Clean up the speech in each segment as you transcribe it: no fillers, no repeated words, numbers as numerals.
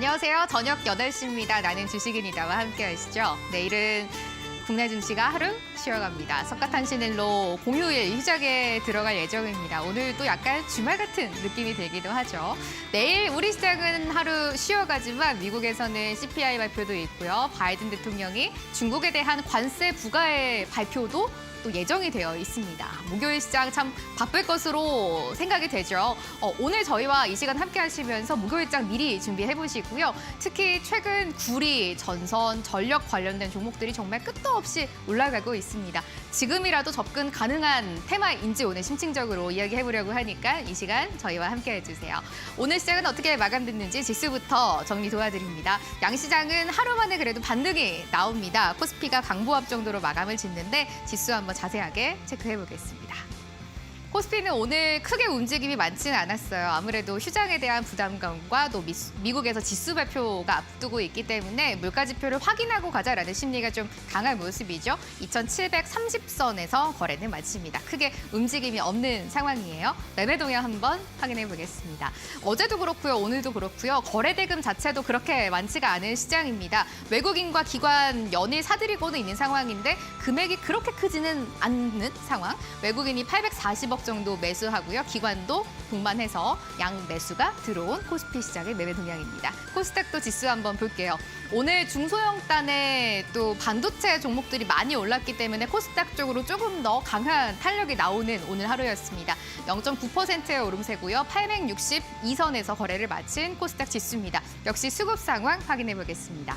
안녕하세요. 저녁 8시입니다. 나는 주식인이다와 함께 하시죠. 내일은 국내 증시가 하루 쉬어갑니다. 석가탄신일로 공휴일 휴작에 들어갈 예정입니다. 오늘도 약간 주말 같은 느낌이 들기도 하죠. 내일 우리 시장은 하루 쉬어가지만 미국에서는 CPI 발표도 있고요. 바이든 대통령이 중국에 대한 관세 부과의 발표도 또 예정이 되어 있습니다. 목요일 시장 참 바쁠 것으로 생각이 되죠. 오늘 저희와 이 시간 함께 하시면서 목요일장 미리 준비해 보시고요. 특히 최근 구리, 전선, 전력 관련된 종목들이 정말 끝도 없이 올라가고 있습니다. 지금이라도 접근 가능한 테마인지 오늘 심층적으로 이야기해 보려고 하니까 이 시간 저희와 함께 해주세요. 오늘 시장은 어떻게 마감됐는지 지수부터 정리 도와드립니다. 양시장은 하루 만에 그래도 반등이 나옵니다. 코스피가 강보합 정도로 마감을 짓는데 지수 한번 자세하게 체크해 보겠습니다. 코스피는 오늘 크게 움직임이 많지는 않았어요. 아무래도 휴장에 대한 부담감과 또 미국에서 지수 발표가 앞두고 있기 때문에 물가지표를 확인하고 가자라는 심리가 좀 강한 모습이죠. 2730선에서 거래는 마칩니다. 크게 움직임이 없는 상황이에요. 매매 동향 한번 확인해 보겠습니다. 어제도 그렇고요. 오늘도 그렇고요. 거래 대금 자체도 그렇게 많지가 않은 시장입니다. 외국인과 기관 연일 사들이고는 있는 상황인데 금액이 그렇게 크지는 않는 상황. 외국인이 840억 정도 매수하고요. 기관도 동반해서 양 매수가 들어온 코스피 시장의 매매 동향입니다. 코스닥도 지수 한번 볼게요. 오늘 중소형단의 또 반도체 종목들이 많이 올랐기 때문에 코스닥 쪽으로 조금 더 강한 탄력이 나오는 오늘 하루였습니다. 0.9%의 오름세고요. 862선에서 거래를 마친 코스닥 지수입니다. 역시 수급 상황 확인해 보겠습니다.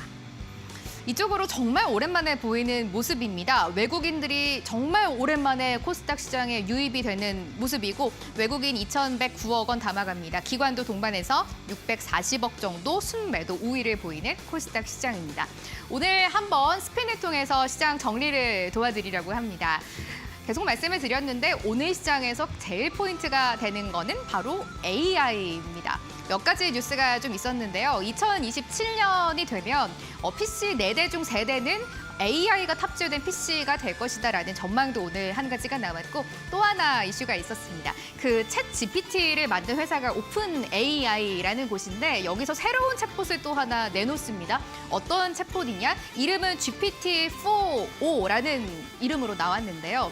이쪽으로 정말 오랜만에 보이는 모습입니다. 외국인들이 정말 오랜만에 코스닥 시장에 유입이 되는 모습이고 외국인 2,109억 원 담아갑니다. 기관도 동반해서 640억 정도 순매도 우위를 보이는 코스닥 시장입니다. 오늘 한번 스핀을 통해서 시장 정리를 도와드리려고 합니다. 계속 말씀을 드렸는데 오늘 시장에서 제일 포인트가 되는 거는 바로 AI입니다. 몇 가지 뉴스가 좀 있었는데요. 2027년이 되면 PC 4대 중 3대는 AI가 탑재된 PC가 될 것이다라는 전망도 오늘 한 가지가 나왔고 또 하나 이슈가 있었습니다. 그 챗 GPT를 만든 회사가 오픈 AI라는 곳인데 여기서 새로운 챗봇을 또 하나 내놓습니다. 어떤 챗봇이냐? 이름은 GPT-4o라는 이름으로 나왔는데요.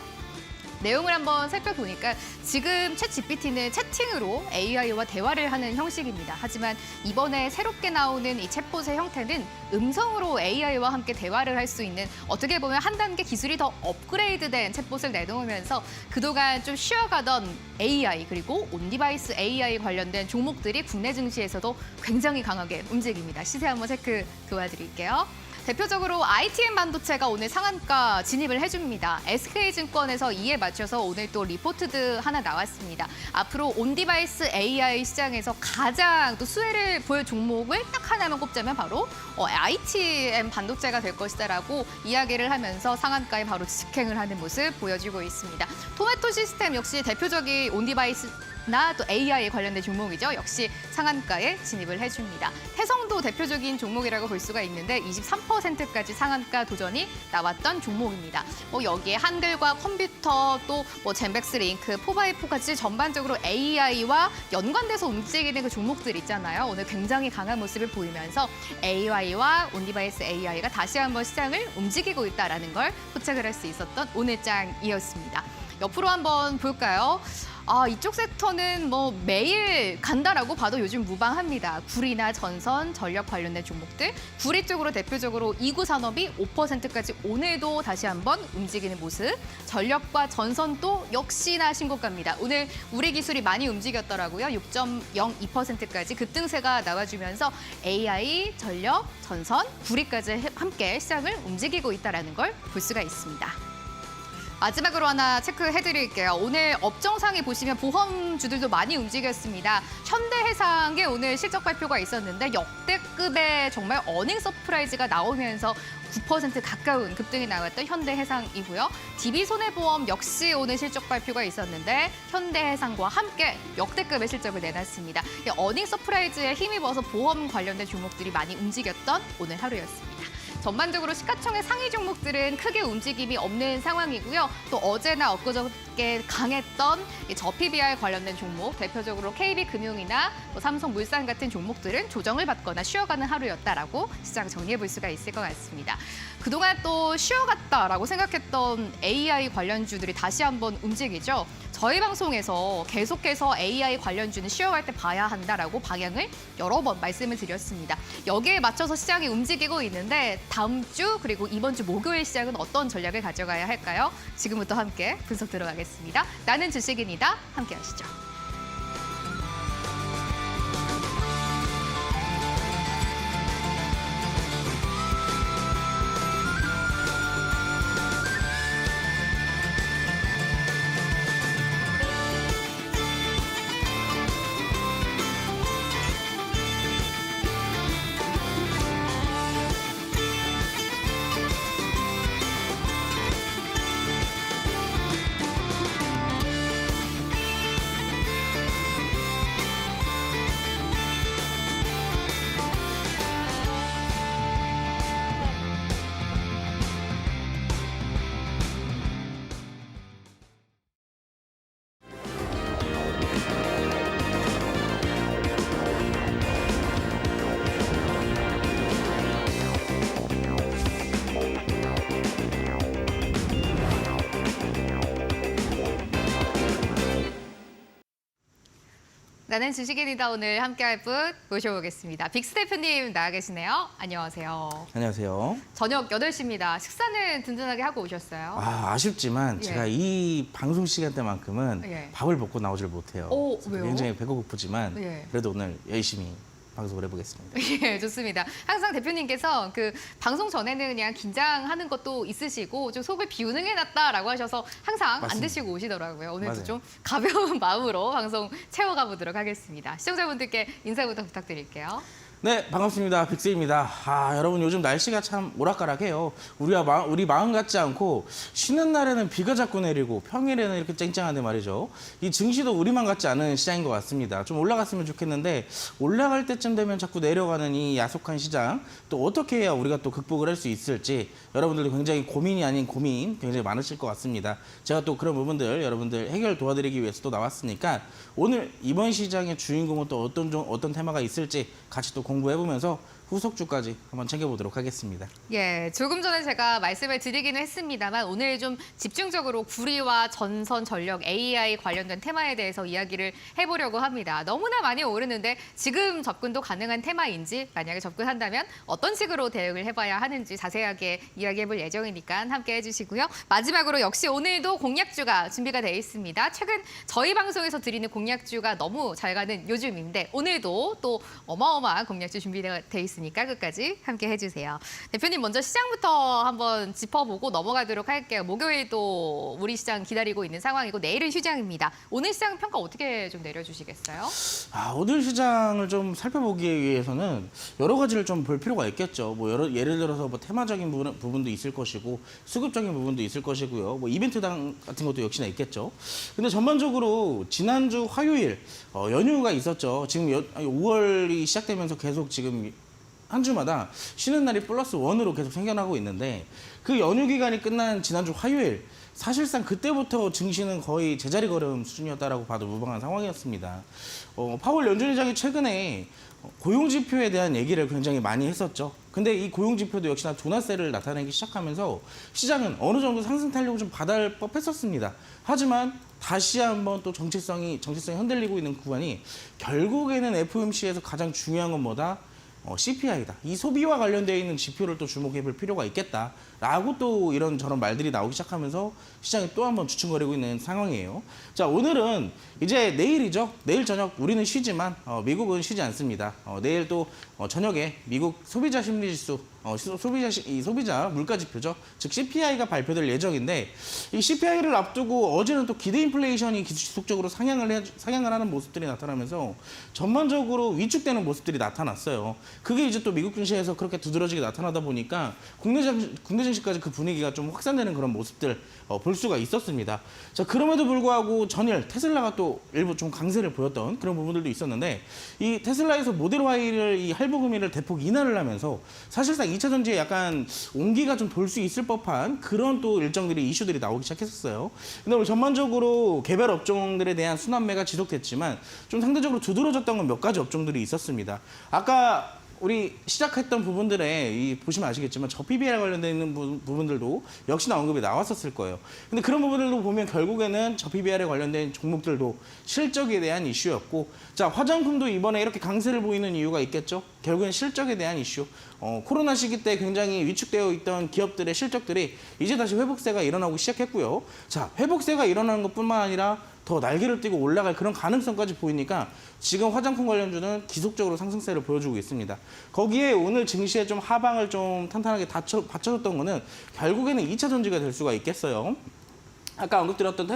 내용을 한번 살펴보니까 지금 챗 GPT는 채팅으로 AI와 대화를 하는 형식입니다. 하지만 이번에 새롭게 나오는 이 챗봇의 형태는 음성으로 AI와 함께 대화를 할 수 있는 어떻게 보면 한 단계 기술이 더 업그레이드된 챗봇을 내놓으면서 그동안 좀 쉬어가던 AI 그리고 온디바이스 AI 관련된 종목들이 국내 증시에서도 굉장히 강하게 움직입니다. 시세 한번 체크 도와드릴게요. 대표적으로 ITM 반도체가 오늘 상한가 진입을 해줍니다. SK증권에서 이에 맞춰서 오늘 또 리포트드 하나 나왔습니다. 앞으로 온디바이스 AI 시장에서 가장 또 수혜를 볼 종목을 딱 하나만 꼽자면 바로 ITM 반도체가 될 것이다라고 이야기를 하면서 상한가에 바로 직행을 하는 모습 보여주고 있습니다. 토마토 시스템 역시 대표적인 온디바이스 나 또 AI 관련된 종목이죠. 역시 상한가에 진입을 해줍니다. 해성도 대표적인 종목이라고 볼 수가 있는데 23%까지 상한가 도전이 나왔던 종목입니다. 여기에 한글과 컴퓨터 또 젠백스 링크, 포바이포까지 전반적으로 AI와 연관돼서 움직이는 그 종목들 있잖아요. 오늘 굉장히 강한 모습을 보이면서 AI와 온디바이스 AI가 다시 한번 시장을 움직이고 있다는 걸 포착을 할 수 있었던 오늘장이었습니다. 옆으로 한번 볼까요? 이쪽 섹터는 매일 간다라고 봐도 요즘 무방합니다. 구리나 전선, 전력 관련된 종목들. 구리 쪽으로 대표적으로 이구산업이 5%까지 오늘도 다시 한번 움직이는 모습. 전력과 전선도 역시나 신고가입니다. 오늘 우리 기술이 많이 움직였더라고요. 6.02%까지 급등세가 나와주면서 AI, 전력, 전선, 구리까지 함께 시장을 움직이고 있다는 걸 볼 수가 있습니다. 마지막으로 하나 체크해드릴게요. 오늘 업종상에 보시면 보험주들도 많이 움직였습니다. 현대해상의 오늘 실적 발표가 있었는데 역대급의 정말 어닝 서프라이즈가 나오면서 9% 가까운 급등이 나왔던 현대해상이고요. DB손해보험 역시 오늘 실적 발표가 있었는데 현대해상과 함께 역대급의 실적을 내놨습니다. 어닝 서프라이즈에 힘입어서 보험 관련된 종목들이 많이 움직였던 오늘 하루였습니다. 전반적으로 시가총액 상위 종목들은 크게 움직임이 없는 상황이고요. 또 어제나 엊그저께 강했던 이 저PBR 관련된 종목, 대표적으로 KB금융이나 뭐 삼성물산 같은 종목들은 조정을 받거나 쉬어가는 하루였다라고 시장 정리해 볼 수가 있을 것 같습니다. 그동안 또 쉬어갔다라고 생각했던 AI 관련주들이 다시 한번 움직이죠. 저희 방송에서 계속해서 AI 관련주는 쉬어갈 때 봐야 한다라고 방향을 여러 번 말씀을 드렸습니다. 여기에 맞춰서 시장이 움직이고 있는데 다음 주 그리고 이번 주 목요일 시장은 어떤 전략을 가져가야 할까요? 지금부터 함께 분석 들어가겠습니다. 나는 주식인이다. 함께 하시죠. 나는 주식인이다. 오늘 함께할 분 모셔보겠습니다. 빅스 대표님 나와 계시네요. 안녕하세요. 안녕하세요. 저녁 8시입니다. 식사는 든든하게 하고 오셨어요? 아쉽지만 예. 제가 이 방송 시간대만큼은 예. 밥을 먹고 나오질 못해요. 오, 왜요? 굉장히 배가 고프지만 예. 그래도 오늘 열심히 방송을 해보겠습니다. 예, 좋습니다. 항상 대표님께서 그 방송 전에는 그냥 긴장하는 것도 있으시고 좀 속을 비운응해놨다라고 하셔서 항상 맞습니다. 안 드시고 오시더라고요. 오늘도 맞아요. 좀 가벼운 마음으로 방송 채워가 보도록 하겠습니다. 시청자분들께 인사부터 부탁드릴게요. 네, 반갑습니다. 빅스입니다. 여러분 요즘 날씨가 참 오락가락해요. 우리 마음 같지 않고 쉬는 날에는 비가 자꾸 내리고 평일에는 이렇게 쨍쨍한데 말이죠. 이 증시도 우리만 같지 않은 시장인 것 같습니다. 좀 올라갔으면 좋겠는데 올라갈 때쯤 되면 자꾸 내려가는 이 야속한 시장 또 어떻게 해야 우리가 또 극복을 할 수 있을지 여러분들도 굉장히 고민이 아닌 고민 굉장히 많으실 것 같습니다. 제가 또 그런 부분들 여러분들 해결 도와드리기 위해서 또 나왔으니까 오늘 이번 시장의 주인공은 또 어떤 테마가 있을지 같이 또 공부해보면서 후속주까지 한번 챙겨보도록 하겠습니다. 예, 조금 전에 제가 말씀을 드리기는 했습니다만 오늘 좀 집중적으로 구리와 전선 전력 AI 관련된 테마에 대해서 이야기를 해보려고 합니다. 너무나 많이 오르는데 지금 접근도 가능한 테마인지 만약에 접근한다면 어떤 식으로 대응을 해봐야 하는지 자세하게 이야기해볼 예정이니까 함께 해주시고요. 마지막으로 역시 오늘도 공약주가 준비가 되어 있습니다. 최근 저희 방송에서 드리는 공약주가 너무 잘 가는 요즘인데 오늘도 또 어마어마한 공약주 준비되어 있습니다. 끝까지 함께 해주세요. 대표님 먼저 시장부터 한번 짚어보고 넘어가도록 할게요. 목요일도 우리 시장 기다리고 있는 상황이고 내일은 휴장입니다. 오늘 시장 평가 어떻게 좀 내려주시겠어요? 오늘 시장을 좀 살펴보기 위해서는 여러 가지를 좀 볼 필요가 있겠죠. 예를 들어서 테마적인 부분도 있을 것이고 수급적인 부분도 있을 것이고요. 이벤트당 같은 것도 역시나 있겠죠. 근데 전반적으로 지난주 화요일 연휴가 있었죠. 지금 5월이 시작되면서 계속 지금 한 주마다 쉬는 날이 플러스 1으로 계속 생겨나고 있는데 그 연휴 기간이 끝난 지난주 화요일 사실상 그때부터 증시는 거의 제자리 걸음 수준이었다라고 봐도 무방한 상황이었습니다. 파월 연준 의장이 최근에 고용지표에 대한 얘기를 굉장히 많이 했었죠. 근데 이 고용지표도 역시나 둔화세를 나타내기 시작하면서 시장은 어느 정도 상승 탄력을 좀 받을 법했었습니다. 하지만 다시 한번 또 정체성이 흔들리고 있는 구간이 결국에는 FOMC에서 가장 중요한 건 뭐다? CPI다. 이 소비와 관련되어 있는 지표를 또 주목해 볼 필요가 있겠다라고 또 이런저런 말들이 나오기 시작하면서 시장이 또 한번 주춤거리고 있는 상황이에요. 자, 오늘은 이제 내일이죠. 내일 저녁 우리는 쉬지만 미국은 쉬지 않습니다. 내일 또 저녁에 미국 소비자 심리지수, 소비자 물가 지표죠. 즉 CPI가 발표될 예정인데 이 CPI를 앞두고 어제는 또 기대 인플레이션이 지속적으로 상향을 하는 모습들이 나타나면서 전반적으로 위축되는 모습들이 나타났어요. 그게 이제 또 미국 증시에서 그렇게 두드러지게 나타나다 보니까 국내 증시까지 그 분위기가 좀 확산되는 그런 모습들 볼 수가 있었습니다. 자, 그럼에도 불구하고 전일 테슬라가 또 일부 좀 강세를 보였던 그런 부분들도 있었는데 이 테슬라에서 모델 Y를 이 할부 금리를 대폭 인하를 하면서 사실상 사실상 2차 전지에 약간 온기가 좀 돌 수 있을 법한 그런 또 일정들이 이슈들이 나오기 시작했었어요. 근데 오늘 전반적으로 개별 업종들에 대한 순환매가 지속됐지만 좀 상대적으로 두드러졌던 건 몇 가지 업종들이 있었습니다. 아까 우리 시작했던 부분들에 보시면 아시겠지만 저PBR 관련된 있는 부분들도 역시나 언급이 나왔었을 거예요. 근데 그런 부분들도 보면 결국에는 저PBR에 관련된 종목들도 실적에 대한 이슈였고, 자, 화장품도 이번에 이렇게 강세를 보이는 이유가 있겠죠. 결국엔 실적에 대한 이슈. 코로나 시기 때 굉장히 위축되어 있던 기업들의 실적들이 이제 다시 회복세가 일어나고 시작했고요. 자, 회복세가 일어나는 것뿐만 아니라 더 날개를 띄고 올라갈 그런 가능성까지 보이니까 지금 화장품 관련주는 지속적으로 상승세를 보여주고 있습니다. 거기에 오늘 증시에 좀 하방을 좀 탄탄하게 받쳐줬던 거는 결국에는 2차 전지가 될 수가 있겠어요. 아까 언급드렸던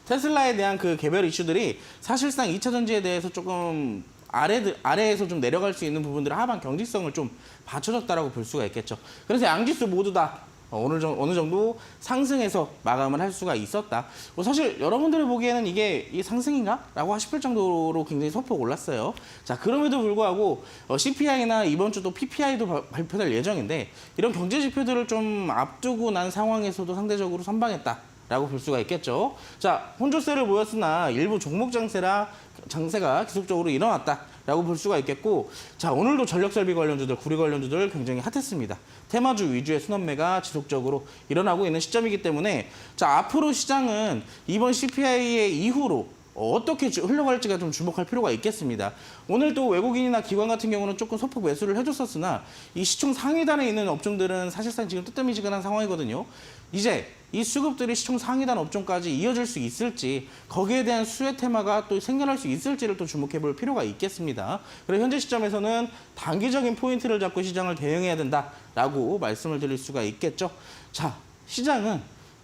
테슬라에 대한 그 개별 이슈들이 사실상 2차 전지에 대해서 조금 아래에서 좀 내려갈 수 있는 부분들의 하방 경직성을 좀 받쳐줬다라고 볼 수가 있겠죠. 그래서 양지수 모두 다 어느 정도 상승해서 마감을 할 수가 있었다. 사실 여러분들이 보기에는 이게 상승인가? 라고 하실 정도로 굉장히 소폭 올랐어요. 자, 그럼에도 불구하고 CPI나 이번 주도 PPI도 발표될 예정인데 이런 경제 지표들을 좀 앞두고 난 상황에서도 상대적으로 선방했다라고 볼 수가 있겠죠. 자, 혼조세를 보였으나 일부 종목 장세가 지속적으로 일어났다라고 볼 수가 있겠고, 자, 오늘도 전력설비 관련주들, 구리 관련주들 굉장히 핫했습니다. 테마주 위주의 순환매가 지속적으로 일어나고 있는 시점이기 때문에, 자, 앞으로 시장은 이번 CPI의 이후로 어떻게 흘러갈지가 좀 주목할 필요가 있겠습니다. 오늘 또 외국인이나 기관 같은 경우는 조금 소폭 매수를 해줬었으나 이 시총 상위단에 있는 업종들은 사실상 지금 뜨뜨미지근한 상황이거든요. 이제 이 수급들이 시총 상위단 업종까지 이어질 수 있을지, 거기에 대한 수혜 테마가 또 생겨날 수 있을지를 또 주목해 볼 필요가 있겠습니다. 그래서 현재 시점에서는 단기적인 포인트를 잡고 시장을 대응해야 된다라고 말씀을 드릴 수가 있겠죠. 자, 시장은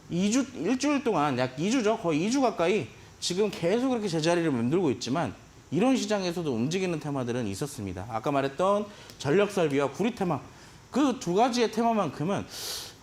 일주일 동안 약 2주죠. 거의 2주 가까이 지금 계속 그렇게 제자리를 맴돌고 있지만 이런 시장에서도 움직이는 테마들은 있었습니다. 아까 말했던 전력설비와 구리 테마, 그 두 가지의 테마만큼은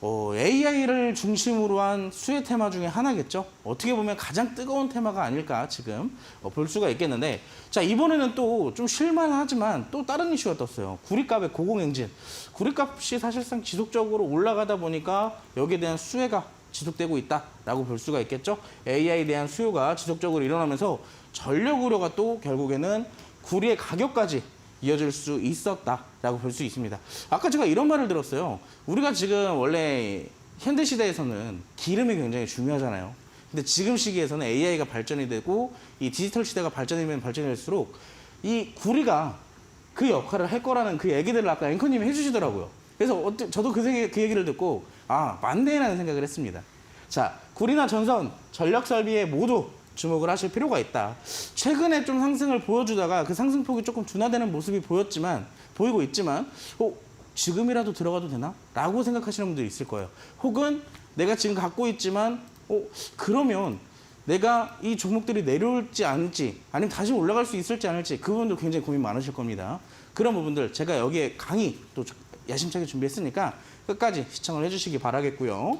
AI를 중심으로 한 수혜 테마 중에 하나겠죠. 어떻게 보면 가장 뜨거운 테마가 아닐까 지금 볼 수가 있겠는데, 자, 이번에는 또 좀 쉴만하지만 또 다른 이슈가 떴어요. 구리값의 고공행진. 구리값이 사실상 지속적으로 올라가다 보니까 여기에 대한 수혜가 지속되고 있다라고 볼 수가 있겠죠. AI에 대한 수요가 지속적으로 일어나면서 전력 우려가 또 결국에는 구리의 가격까지 이어질 수 있었다라고 볼 수 있습니다. 아까 제가 이런 말을 들었어요. 우리가 지금 원래 현대 시대에서는 기름이 굉장히 중요하잖아요. 근데 지금 시기에서는 AI가 발전이 되고 이 디지털 시대가 발전이면 발전이 될수록 이 구리가 그 역할을 할 거라는 그 얘기들을 아까 앵커님이 해주시더라고요. 그래서 저도 그 얘기를 듣고 맞네라는 생각을 했습니다. 자, 구리나 전선, 전력 설비에 모두 주목을 하실 필요가 있다. 최근에 좀 상승을 보여주다가 그 상승폭이 조금 둔화되는 모습이 보이고 있지만 지금이라도 들어가도 되나? 라고 생각하시는 분들이 있을 거예요. 혹은 내가 지금 갖고 있지만 그러면 내가 이 종목들이 내려올지 않을지, 아니면 다시 올라갈 수 있을지 않을지, 그 부분도 굉장히 고민 많으실 겁니다. 그런 부분들 제가 여기에 강의 또 야심차게 준비했으니까 끝까지 시청을 해주시기 바라겠고요.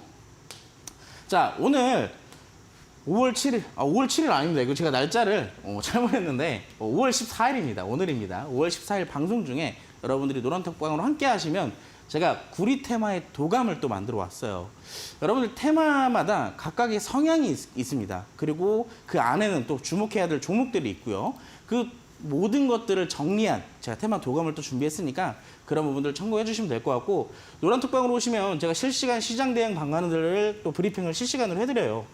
자, 오늘 5월 7일, 5월 7일 아닙니다. 이거 제가 날짜를 잘못했는데 5월 14일입니다. 오늘입니다. 5월 14일 방송 중에 여러분들이 노란톡방으로 함께 하시면 제가 구리 테마의 도감을 또 만들어 왔어요. 여러분들 테마마다 각각의 성향이 있습니다. 그리고 그 안에는 또 주목해야 될 종목들이 있고요. 그 모든 것들을 정리한 제가 테마 도감을 또 준비했으니까 그런 부분들 참고해 주시면 될 것 같고, 노란톡방으로 오시면 제가 실시간 시장 대응 방안들을 또 브리핑을 실시간으로 해드려요.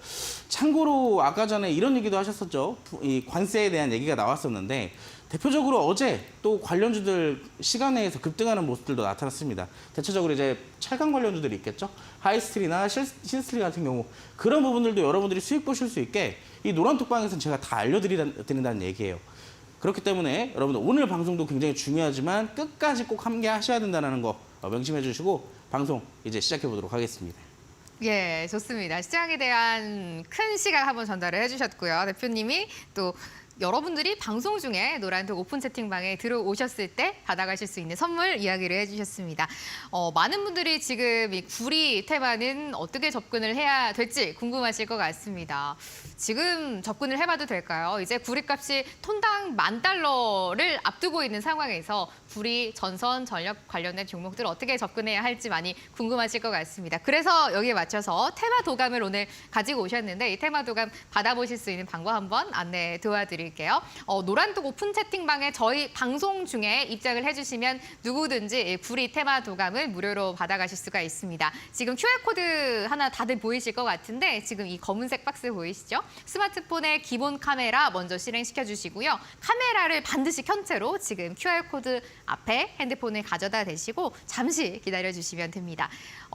참고로 아까 전에 이런 얘기도 하셨었죠. 이 관세에 대한 얘기가 나왔었는데 대표적으로 어제 또 관련주들 시간 내에서 급등하는 모습들도 나타났습니다. 대체적으로 이제 철강 관련주들이 있겠죠. 하이스트리나 신스트리 같은 경우 그런 부분들도 여러분들이 수익 보실 수 있게 이 노란톡방에서는 제가 다 알려드린다는 얘기예요. 그렇기 때문에 여러분들 오늘 방송도 굉장히 중요하지만 끝까지 꼭 함께 하셔야 된다는 거 명심해 주시고 방송 이제 시작해 보도록 하겠습니다. 예, 좋습니다. 시장에 대한 큰 시각 한번 전달을 해주셨고요. 대표님이 또 여러분들이 방송 중에 노란톡 오픈 채팅방에 들어오셨을 때 받아가실 수 있는 선물 이야기를 해주셨습니다. 많은 분들이 지금 이 구리 테마는 어떻게 접근을 해야 될지 궁금하실 것 같습니다. 지금 접근을 해봐도 될까요? 이제 구리값이 톤당 $10,000를 앞두고 있는 상황에서 구리, 전선, 전력 관련된 종목들 어떻게 접근해야 할지 많이 궁금하실 것 같습니다. 그래서 여기에 맞춰서 테마 도감을 오늘 가지고 오셨는데 이 테마 도감 받아보실 수 있는 방법 한번 안내 도와드릴게요. 노란톡 오픈 채팅방에 저희 방송 중에 입장을 해주시면 누구든지 이 구리 테마 도감을 무료로 받아가실 수가 있습니다. 지금 QR코드 하나 다들 보이실 것 같은데 지금 이 검은색 박스 보이시죠? 스마트폰의 기본 카메라 먼저 실행시켜 주시고요. 카메라를 반드시 켠 채로 지금 QR코드 앞에 핸드폰을 가져다 대시고 잠시 기다려 주시면 됩니다.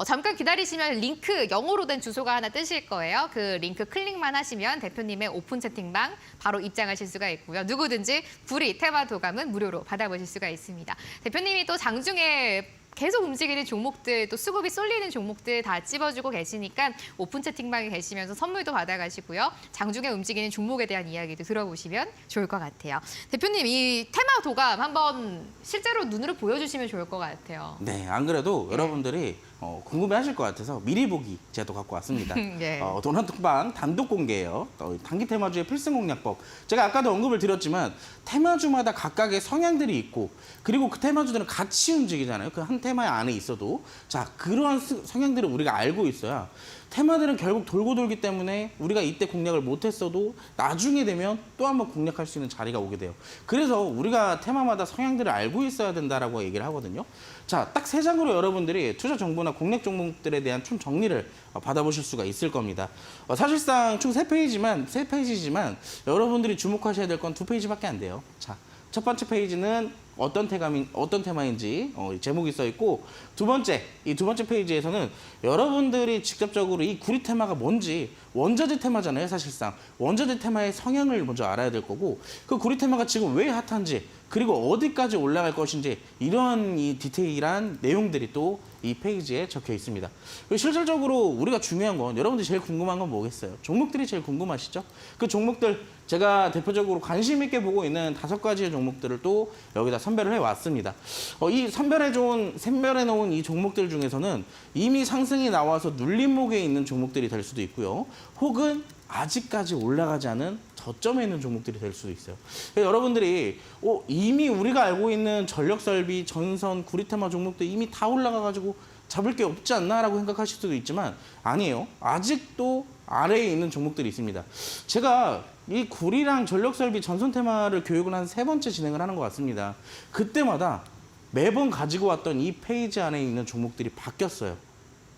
잠깐 기다리시면 링크 영어로 된 주소가 하나 뜨실 거예요. 그 링크 클릭만 하시면 대표님의 오픈 채팅방 바로 입장하실 수가 있고요. 누구든지 구리 테마 도감은 무료로 받아보실 수가 있습니다. 대표님이 또 장중에 계속 움직이는 종목들, 또 수급이 쏠리는 종목들 다 찝어주고 계시니까 오픈 채팅방에 계시면서 선물도 받아가시고요. 장중에 움직이는 종목에 대한 이야기도 들어보시면 좋을 것 같아요. 대표님, 이 테마 도감 한번 실제로 눈으로 보여주시면 좋을 것 같아요. 네, 안 그래도 여러분들이 궁금해하실 것 같아서 미리 보기 제가 또 갖고 왔습니다. 네. 노란톡방 단독 공개예요. 단기 테마주의 필승 공략법. 제가 아까도 언급을 드렸지만 테마주마다 각각의 성향들이 있고 그리고 그 테마주들은 같이 움직이잖아요. 그 한 테마 안에 있어도 자 그러한 성향들을 우리가 알고 있어야 테마들은 결국 돌고 돌기 때문에 우리가 이때 공략을 못했어도 나중에 되면 또 한번 공략할 수 있는 자리가 오게 돼요. 그래서 우리가 테마마다 성향들을 알고 있어야 된다라고 얘기를 하거든요. 자, 딱 세 장으로 여러분들이 투자 정보나 공략 종목들에 대한 총 정리를 받아보실 수가 있을 겁니다. 사실상 총 세 페이지지만 여러분들이 주목하셔야 될 건 2페이지밖에 안 돼요. 자, 첫 번째 페이지는 어떤 테마인지 제목이 써 있고 이 두 번째 페이지에서는 여러분들이 직접적으로 이 구리 테마가 뭔지 원자재 테마잖아요, 사실상. 원자재 테마의 성향을 먼저 알아야 될 거고 그 구리 테마가 지금 왜 핫한지 그리고 어디까지 올라갈 것인지 이런 이 디테일한 내용들이 또 이 페이지에 적혀 있습니다. 실질적으로 우리가 중요한 건 여러분들이 제일 궁금한 건 뭐겠어요? 종목들이 제일 궁금하시죠? 그 종목들 제가 대표적으로 관심 있게 보고 있는 5가지의 종목들을 또 여기다 선별을 해왔습니다. 이 선별해 놓은 이 종목들 중에서는 이미 상승이 나와서 눌림목에 있는 종목들이 될 수도 있고요. 혹은 아직까지 올라가지 않은 저점에 있는 종목들이 될 수도 있어요. 여러분들이 이미 우리가 알고 있는 전력설비, 전선, 구리테마 종목들 이미 다 올라가가지고 잡을 게 없지 않나라고 생각하실 수도 있지만 아니에요. 아직도 아래에 있는 종목들이 있습니다. 제가 이 구리랑 전력설비, 전선 테마를 교육을 한 3번째 진행을 하는 것 같습니다. 그때마다 매번 가지고 왔던 이 페이지 안에 있는 종목들이 바뀌었어요.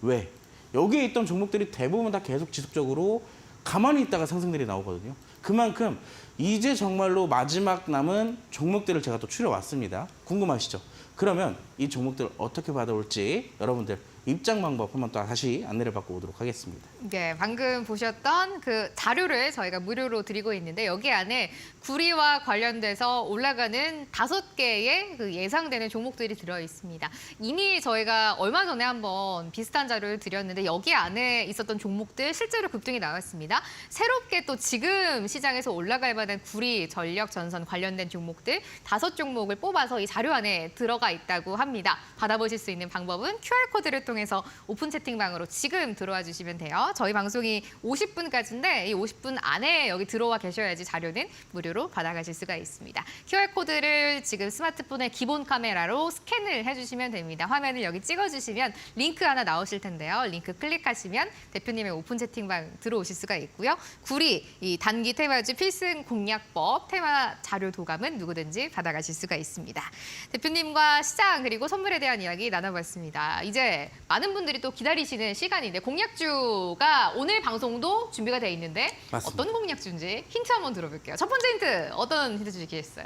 왜? 여기에 있던 종목들이 대부분 다 계속 지속적으로 가만히 있다가 상승들이 나오거든요. 그만큼 이제 정말로 마지막 남은 종목들을 제가 또 추려왔습니다. 궁금하시죠? 그러면 이 종목들 어떻게 받아올지 여러분들 입장 방법 한번 또 다시 안내를 받고 오도록 하겠습니다. 네, 방금 보셨던 그 자료를 저희가 무료로 드리고 있는데 여기 안에 구리와 관련돼서 올라가는 5개의 그 예상되는 종목들이 들어 있습니다. 이미 저희가 얼마 전에 한번 비슷한 자료를 드렸는데 여기 안에 있었던 종목들 실제로 급등이 나왔습니다. 새롭게 또 지금 시장에서 올라갈 만한 구리, 전력, 전선 관련된 종목들 5종목을 뽑아서 이 자료 안에 들어가 있다고 합니다. 받아보실 수 있는 방법은 QR코드를 통해서 오픈 채팅방으로 지금 들어와 주시면 돼요. 저희 방송이 50분까지인데 이 50분 안에 여기 들어와 계셔야지 자료는 무료로 받아가실 수가 있습니다. QR코드를 지금 스마트폰의 기본 카메라로 스캔을 해주시면 됩니다. 화면을 여기 찍어주시면 링크 하나 나오실 텐데요. 링크 클릭하시면 대표님의 오픈 채팅방 들어오실 수가 있고요. 구리, 이 단기 테마주 필승 공략법 테마 자료 도감은 누구든지 받아가실 수가 있습니다. 대표님과 시장 그리고 선물에 대한 이야기 나눠봤습니다. 이제 많은 분들이 또 기다리시는 시간인데 공략주가 오늘 방송도 준비가 돼 있는데 맞습니다. 어떤 공략주인지 힌트 한번 들어볼게요. 첫 번째 힌트 어떤 힌트 주시겠어요?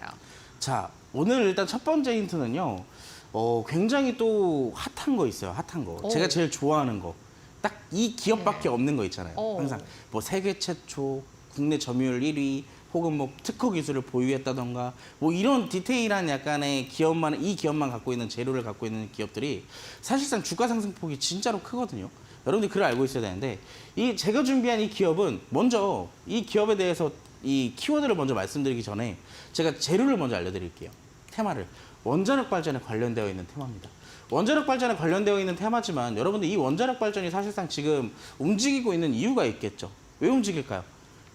자, 오늘 일단 첫 번째 힌트는요. 굉장히 또 핫한 거 있어요. 핫한 거. 오. 제가 제일 좋아하는 거. 딱 이 기업밖에 네. 없는 거 있잖아요. 오. 항상 뭐 세계 최초, 국내 점유율 1위, 혹은 뭐 특허 기술을 보유했다던가 뭐 이런 디테일한 약간의 이 기업만 갖고 있는 재료를 갖고 있는 기업들이 사실상 주가 상승폭이 진짜로 크거든요. 여러분들이 그걸 알고 있어야 되는데 이 제가 준비한 이 기업은 먼저 이 기업에 대해서 이 키워드를 먼저 말씀드리기 전에 제가 재료를 먼저 알려드릴게요. 테마를. 원자력 발전에 관련되어 있는 테마입니다. 원자력 발전에 관련되어 있는 테마지만 여러분들 이 원자력 발전이 사실상 지금 움직이고 있는 이유가 있겠죠. 왜 움직일까요?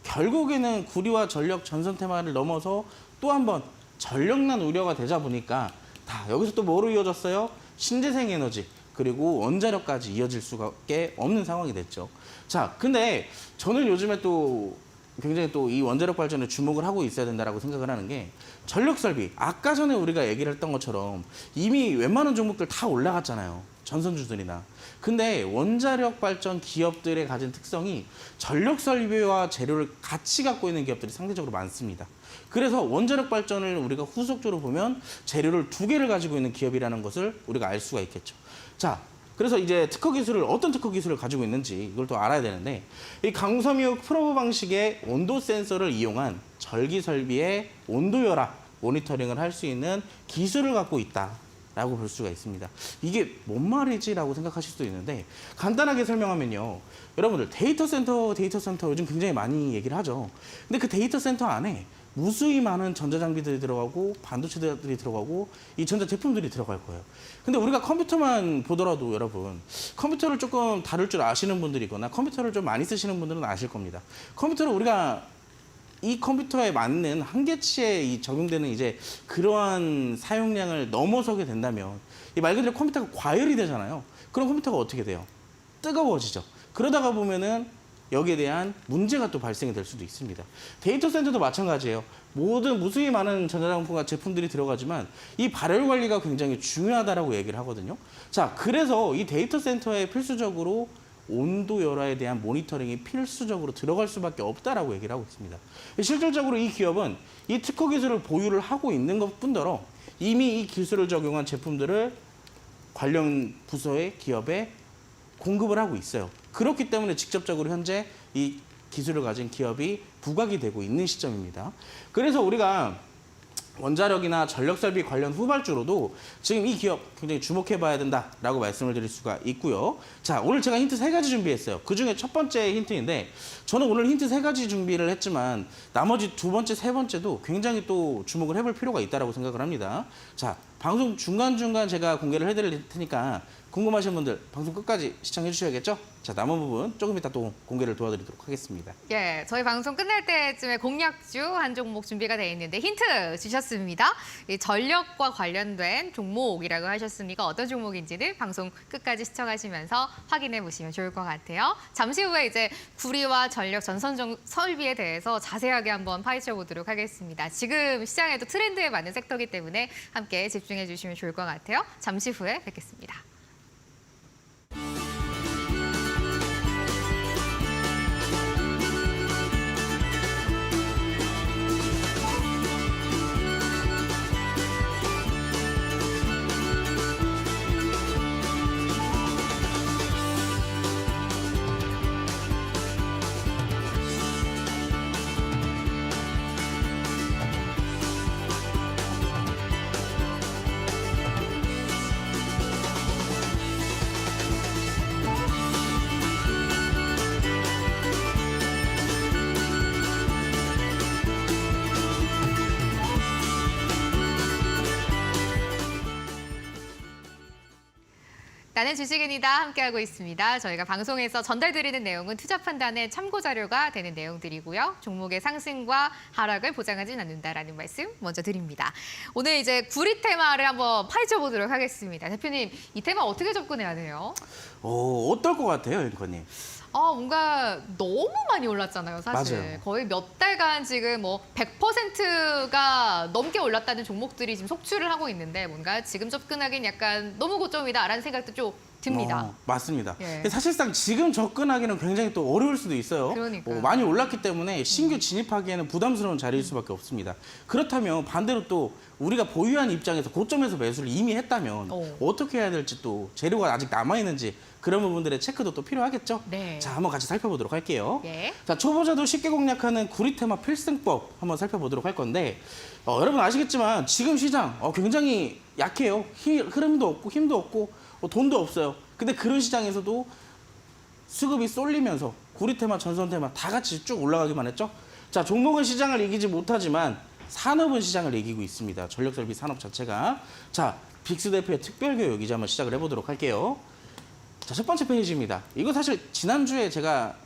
결국에는 구리와 전력 전선 테마를 넘어서 또 한 번 전력난 우려가 되자 보니까 다 여기서 또 뭐로 이어졌어요? 신재생 에너지 그리고 원자력까지 이어질 수밖에 없는 상황이 됐죠. 자, 근데 저는 요즘에 또 굉장히 또 이 원자력 발전에 주목을 하고 있어야 된다라고 생각을 하는 게 전력 설비. 아까 전에 우리가 얘기를 했던 것처럼 이미 웬만한 종목들 다 올라갔잖아요. 전선주들이나. 근데 원자력 발전 기업들의 가진 특성이 전력 설비와 재료를 같이 갖고 있는 기업들이 상대적으로 많습니다. 그래서 원자력 발전을 우리가 후속적으로 보면 재료를 2개를 가지고 있는 기업이라는 것을 우리가 알 수가 있겠죠. 자, 그래서 이제 특허 기술을 어떤 특허 기술을 가지고 있는지 이걸 또 알아야 되는데 이 강섬유 프로브 방식의 온도 센서를 이용한 절기 설비의 온도 열화 모니터링을 할 수 있는 기술을 갖고 있다라고 볼 수가 있습니다. 이게 뭔 말이지라고 생각하실 수도 있는데 간단하게 설명하면요. 여러분들 데이터 센터 요즘 굉장히 많이 얘기를 하죠. 근데 그 데이터 센터 안에 무수히 많은 전자장비들이 들어가고 반도체들이 들어가고 이 전자제품들이 들어갈 거예요. 근데 우리가 컴퓨터만 보더라도 여러분 컴퓨터를 조금 다룰 줄 아시는 분들이거나 컴퓨터를 좀 많이 쓰시는 분들은 아실 겁니다. 컴퓨터를 우리가 이 컴퓨터에 맞는 한계치에 이 적용되는 이제 그러한 사용량을 넘어서게 된다면 이 말 그대로 컴퓨터가 과열이 되잖아요. 그럼 컴퓨터가 어떻게 돼요? 뜨거워지죠. 그러다가 보면은 여기에 대한 문제가 또 발생이 될 수도 있습니다. 데이터 센터도 마찬가지예요. 모든 무수히 많은 전자장품과 제품들이 들어가지만 이 발열 관리가 굉장히 중요하다라고 얘기를 하거든요. 자, 그래서 이 데이터 센터에 필수적으로 온도 열화에 대한 모니터링이 필수적으로 들어갈 수밖에 없다라고 얘기를 하고 있습니다. 실질적으로 이 기업은 이 특허 기술을 보유를 하고 있는 것뿐더러 이미 이 기술을 적용한 제품들을 관련 부서의 기업에 공급을 하고 있어요. 그렇기 때문에 직접적으로 현재 이 기술을 가진 기업이 부각이 되고 있는 시점입니다. 그래서 우리가 원자력이나 전력 설비 관련 후발주로도 지금 이 기업 굉장히 주목해 봐야 된다라고 말씀을 드릴 수가 있고요. 자, 오늘 제가 힌트 3가지 준비했어요. 그중에 첫 번째 힌트인데 저는 오늘 힌트 3가지 준비를 했지만 나머지 2번째, 3번째도 굉장히 또 주목을 해볼 필요가 있다고 생각을 합니다. 자, 방송 중간중간 제가 공개를 해드릴 테니까 궁금하신 분들 방송 끝까지 시청해 주셔야겠죠? 자, 남은 부분 조금 이따 또 공개를 도와드리도록 하겠습니다. 예, 저희 방송 끝날 때쯤에 공약주 한 종목 준비가 되어 있는데 힌트 주셨습니다. 이 전력과 관련된 종목이라고 하셨으니까 어떤 종목인지는 방송 끝까지 시청하시면서 확인해 보시면 좋을 것 같아요. 잠시 후에 이제 구리와 전력 전선 설비에 대해서 자세하게 한번 파헤쳐 보도록 하겠습니다. 지금 시장에도 트렌드에 맞는 섹터이기 때문에 함께 집중해 주시면 좋을 것 같아요. 잠시 후에 뵙겠습니다. 나는 주식인이다 함께하고 있습니다. 저희가 방송에서 전달드리는 내용은 투자 판단의 참고 자료가 되는 내용들이고요. 종목의 상승과 하락을 보장하진 않는다라는 말씀 먼저 드립니다. 오늘 이제 구리 테마를 한번 파헤쳐 보도록 하겠습니다. 대표님, 이 테마 어떻게 접근해야 돼요? 어떨 것 같아요, 앵커님? 뭔가 너무 많이 올랐잖아요, 사실. 맞아요. 거의 몇 달간 지금 뭐 100%가 넘게 올랐다는 종목들이 지금 속출을 하고 있는데 뭔가 지금 접근하기는 약간 너무 고점이다라는 생각도 좀 듭니다. 맞습니다. 예. 근데 사실상 지금 접근하기는 굉장히 또 어려울 수도 있어요. 그러니까요. 많이 올랐기 때문에 신규 진입하기에는 부담스러운 자리일 수밖에 없습니다. 그렇다면 반대로 또 우리가 보유한 입장에서 고점에서 매수를 이미 했다면 어떻게 해야 될지 또 재료가 아직 남아있는지 그런 부분들의 체크도 또 필요하겠죠? 네. 자, 한번 같이 살펴보도록 할게요. 예. 자, 초보자도 쉽게 공략하는 구리테마 필승법 한번 살펴보도록 할 건데 여러분 아시겠지만 지금 시장 굉장히 약해요. 흐름도 없고 힘도 없고 돈도 없어요. 근데 그런 시장에서도 수급이 쏠리면서 구리 테마, 전선 테마 다 같이 쭉 올라가기만 했죠. 자, 종목은 시장을 이기지 못하지만 산업은 시장을 이기고 있습니다. 전력설비 산업 자체가. 자, 빅스 대표의 특별교육 이제 한번 시작을 해보도록 할게요. 자, 첫 번째 페이지입니다. 이거 사실 지난주에 제가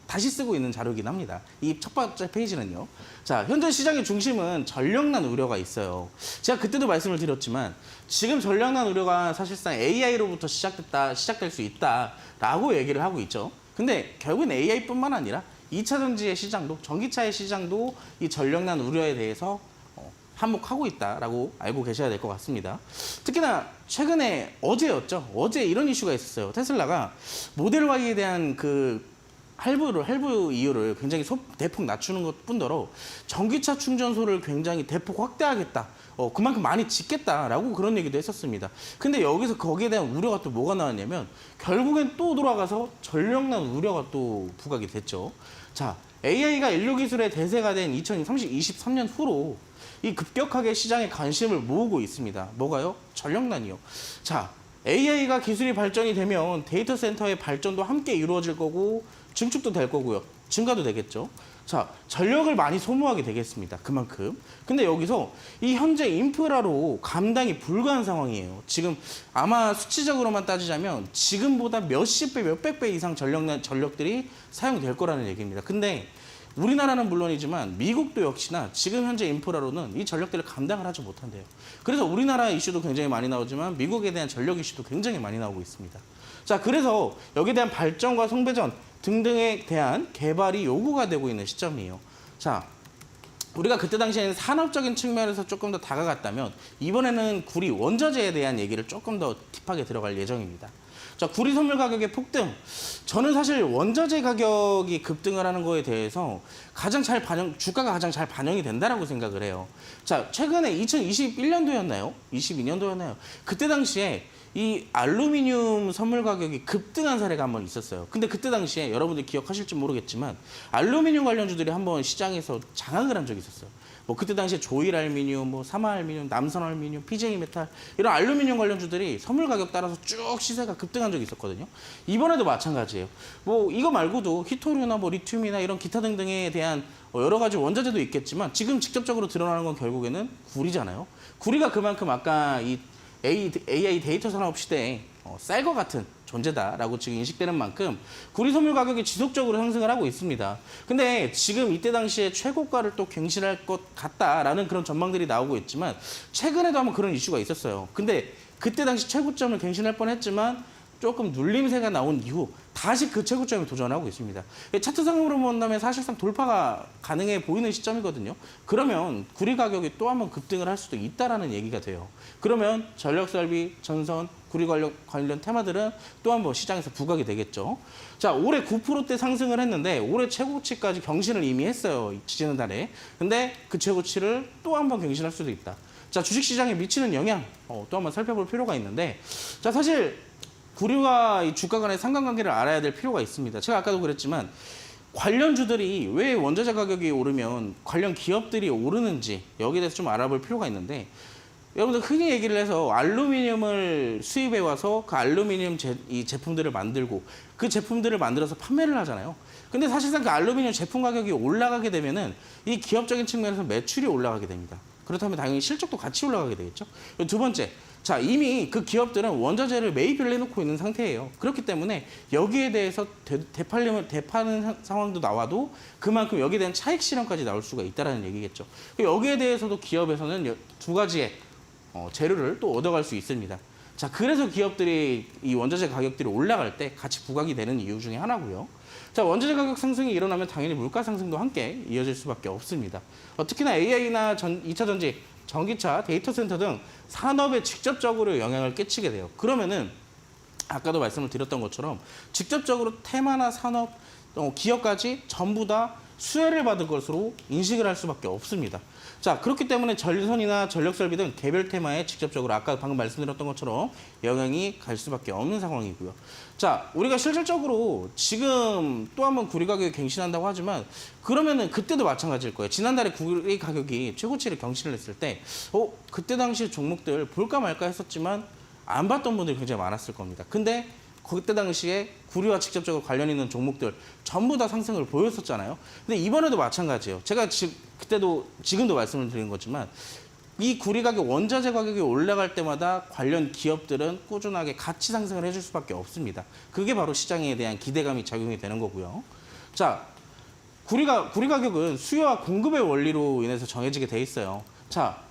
다시 쓰고 있는 자료이긴 합니다. 이 첫 번째 페이지는요. 자, 현재 시장의 중심은 전력난 우려가 있어요. 제가 그때도 말씀을 드렸지만 지금 전력난 우려가 사실상 AI로부터 시작될 수 있다라고 얘기를 하고 있죠. 근데 결국은 AI뿐만 아니라 2차 전지의 시장도, 전기차의 시장도 이 전력난 우려에 대해서 한몫하고 있다라고 알고 계셔야 될 것 같습니다. 특히나 최근에 어제였죠. 어제 이런 이슈가 있었어요. 테슬라가 모델 Y에 대한 그 할부 이율을 굉장히 대폭 낮추는 것뿐더러 전기차 충전소를 굉장히 대폭 확대하겠다. 그만큼 많이 짓겠다라고 그런 얘기도 했었습니다. 근데 여기서 거기에 대한 우려가 또 뭐가 나왔냐면 결국엔 또 돌아가서 전력난 우려가 또 부각이 됐죠. 자, AI가 인류 기술의 대세가 된 2023년 후로 이 급격하게 시장에 관심을 모으고 있습니다. 뭐가요? 전력난이요. 자, AI가 기술이 발전이 되면 데이터 센터의 발전도 함께 이루어질 거고 증축도 될 거고요. 증가도 되겠죠. 자, 전력을 많이 소모하게 되겠습니다. 그만큼. 근데 여기서 이 현재 인프라로 감당이 불가한 상황이에요. 지금 아마 수치적으로만 따지자면 지금보다 몇십 배, 몇백 배 이상 전력들이 사용될 거라는 얘기입니다. 근데 우리나라는 물론이지만 미국도 역시나 지금 현재 인프라로는 이 전력들을 감당을 하지 못한대요. 그래서 우리나라 이슈도 굉장히 많이 나오지만 미국에 대한 전력 이슈도 굉장히 많이 나오고 있습니다. 자, 그래서 여기에 대한 발전과 송배전 등등에 대한 개발이 요구가 되고 있는 시점이에요. 자, 우리가 그때 당시에는 산업적인 측면에서 조금 더 다가갔다면 이번에는 구리 원자재에 대한 얘기를 조금 더 딥하게 들어갈 예정입니다. 자, 구리 선물 가격의 폭등. 저는 사실 원자재 가격이 급등을 하는 거에 대해서 주가가 가장 잘 반영이 된다라고 생각을 해요. 자, 최근에 2021년도였나요? 22년도였나요? 그때 당시에 이 알루미늄 선물 가격이 급등한 사례가 한번 있었어요. 근데 그때 당시에 여러분들 기억하실지 모르겠지만 알루미늄 관련주들이 한번 시장에서 장악을 한 적이 있었어요. 뭐 그때 당시에 조일알미늄, 뭐 사마알미늄, 남선알미늄, PJ메탈 이런 알루미늄 관련주들이 선물 가격 따라서 쭉 시세가 급등한 적이 있었거든요. 이번에도 마찬가지예요. 뭐 이거 말고도 히토류나 뭐 리튬이나 이런 기타 등등에 대한 여러 가지 원자재도 있겠지만 지금 직접적으로 드러나는 건 결국에는 구리잖아요. 구리가 그만큼 아까 이 AI 데이터 산업 시대에 쌀 것 같은 존재다라고 지금 인식되는 만큼 구리 선물 가격이 지속적으로 상승을 하고 있습니다. 근데 지금 이때 당시에 최고가를 또 갱신할 것 같다라는 그런 전망들이 나오고 있지만 최근에도 한번 그런 이슈가 있었어요. 근데 그때 당시 최고점을 갱신할 뻔했지만 조금 눌림세가 나온 이후 다시 그 최고점에 도전하고 있습니다. 차트상으로 본다면 사실상 돌파가 가능해 보이는 시점이거든요. 그러면 구리 가격이 또 한번 급등을 할 수도 있다라는 얘기가 돼요. 그러면 전력설비, 전선, 구리 관련 테마들은 또 한번 시장에서 부각이 되겠죠. 자, 올해 9%대 상승을 했는데 올해 최고치까지 경신을 이미 했어요. 지지난달에. 근데 그 최고치를 또 한번 경신할 수도 있다. 자, 주식시장에 미치는 영향 또 한번 살펴볼 필요가 있는데, 자, 사실 구리와 이 주가 간의 상관관계를 알아야 될 필요가 있습니다. 제가 아까도 그랬지만 관련주들이 왜 원자재 가격이 오르면 관련 기업들이 오르는지 여기에 대해서 좀 알아볼 필요가 있는데, 여러분들 흔히 얘기를 해서 알루미늄을 수입해 와서 그 알루미늄 이 제품들을 만들고 그 제품들을 만들어서 판매를 하잖아요. 근데 사실상 그 알루미늄 제품 가격이 올라가게 되면은 이 기업적인 측면에서 매출이 올라가게 됩니다. 그렇다면 당연히 실적도 같이 올라가게 되겠죠. 두 번째, 자, 이미 그 기업들은 원자재를 매입을 해놓고 있는 상태예요. 그렇기 때문에 여기에 대해서 대파는 상황도 나와도 그만큼 여기에 대한 차익 실현까지 나올 수가 있다는 얘기겠죠. 여기에 대해서도 기업에서는 두 가지의 재료를 또 얻어갈 수 있습니다. 자, 그래서 기업들이 이 원자재 가격들이 올라갈 때 같이 부각이 되는 이유 중에 하나고요. 자, 원자재 가격 상승이 일어나면 당연히 물가 상승도 함께 이어질 수밖에 없습니다. 특히나 AI나 2차 전지, 전기차, 데이터 센터 등 산업에 직접적으로 영향을 끼치게 돼요. 그러면은 아까도 말씀을 드렸던 것처럼 직접적으로 테마나 산업, 기업까지 전부 다 수혜를 받을 것으로 인식을 할 수밖에 없습니다. 자, 그렇기 때문에 전선이나 전력설비 등 개별 테마에 직접적으로 아까 방금 말씀드렸던 것처럼 영향이 갈 수밖에 없는 상황이고요. 자, 우리가 실질적으로 지금 또 한번 구리 가격이 갱신한다고 하지만 그러면은 그때도 마찬가지일 거예요. 지난달에 구리 가격이 최고치를 경신을 했을 때 그때 당시 종목들 볼까 말까 했었지만 안 봤던 분들이 굉장히 많았을 겁니다. 근데 그때 당시에 구리와 직접적으로 관련 있는 종목들 전부 다 상승을 보였었잖아요. 근데 이번에도 마찬가지예요. 제가 그때도 지금도 말씀을 드린 거지만 이 구리 가격, 원자재 가격이 올라갈 때마다 관련 기업들은 꾸준하게 같이 상승을 해줄 수밖에 없습니다. 그게 바로 시장에 대한 기대감이 작용이 되는 거고요. 자, 구리 가격은 수요와 공급의 원리로 인해서 정해지게 돼 있어요. 자,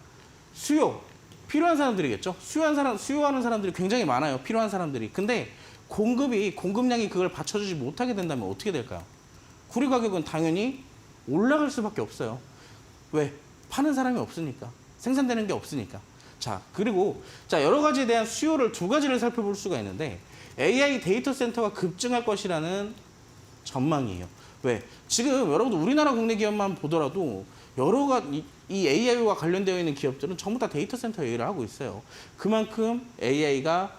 수요, 필요한 사람들이겠죠. 수요하는 사람들이 굉장히 많아요. 필요한 사람들이. 근데 공급량이 그걸 받쳐주지 못하게 된다면 어떻게 될까요? 구리 가격은 당연히 올라갈 수밖에 없어요. 왜? 파는 사람이 없으니까. 생산되는 게 없으니까. 자, 그리고 여러 가지에 대한 수요를 두 가지를 살펴볼 수가 있는데 AI 데이터 센터가 급증할 것이라는 전망이에요. 왜? 지금 여러분들 우리나라 국내 기업만 보더라도 여러 가지 이 AI와 관련되어 있는 기업들은 전부 다 데이터 센터 일을 하고 있어요. 그만큼 AI가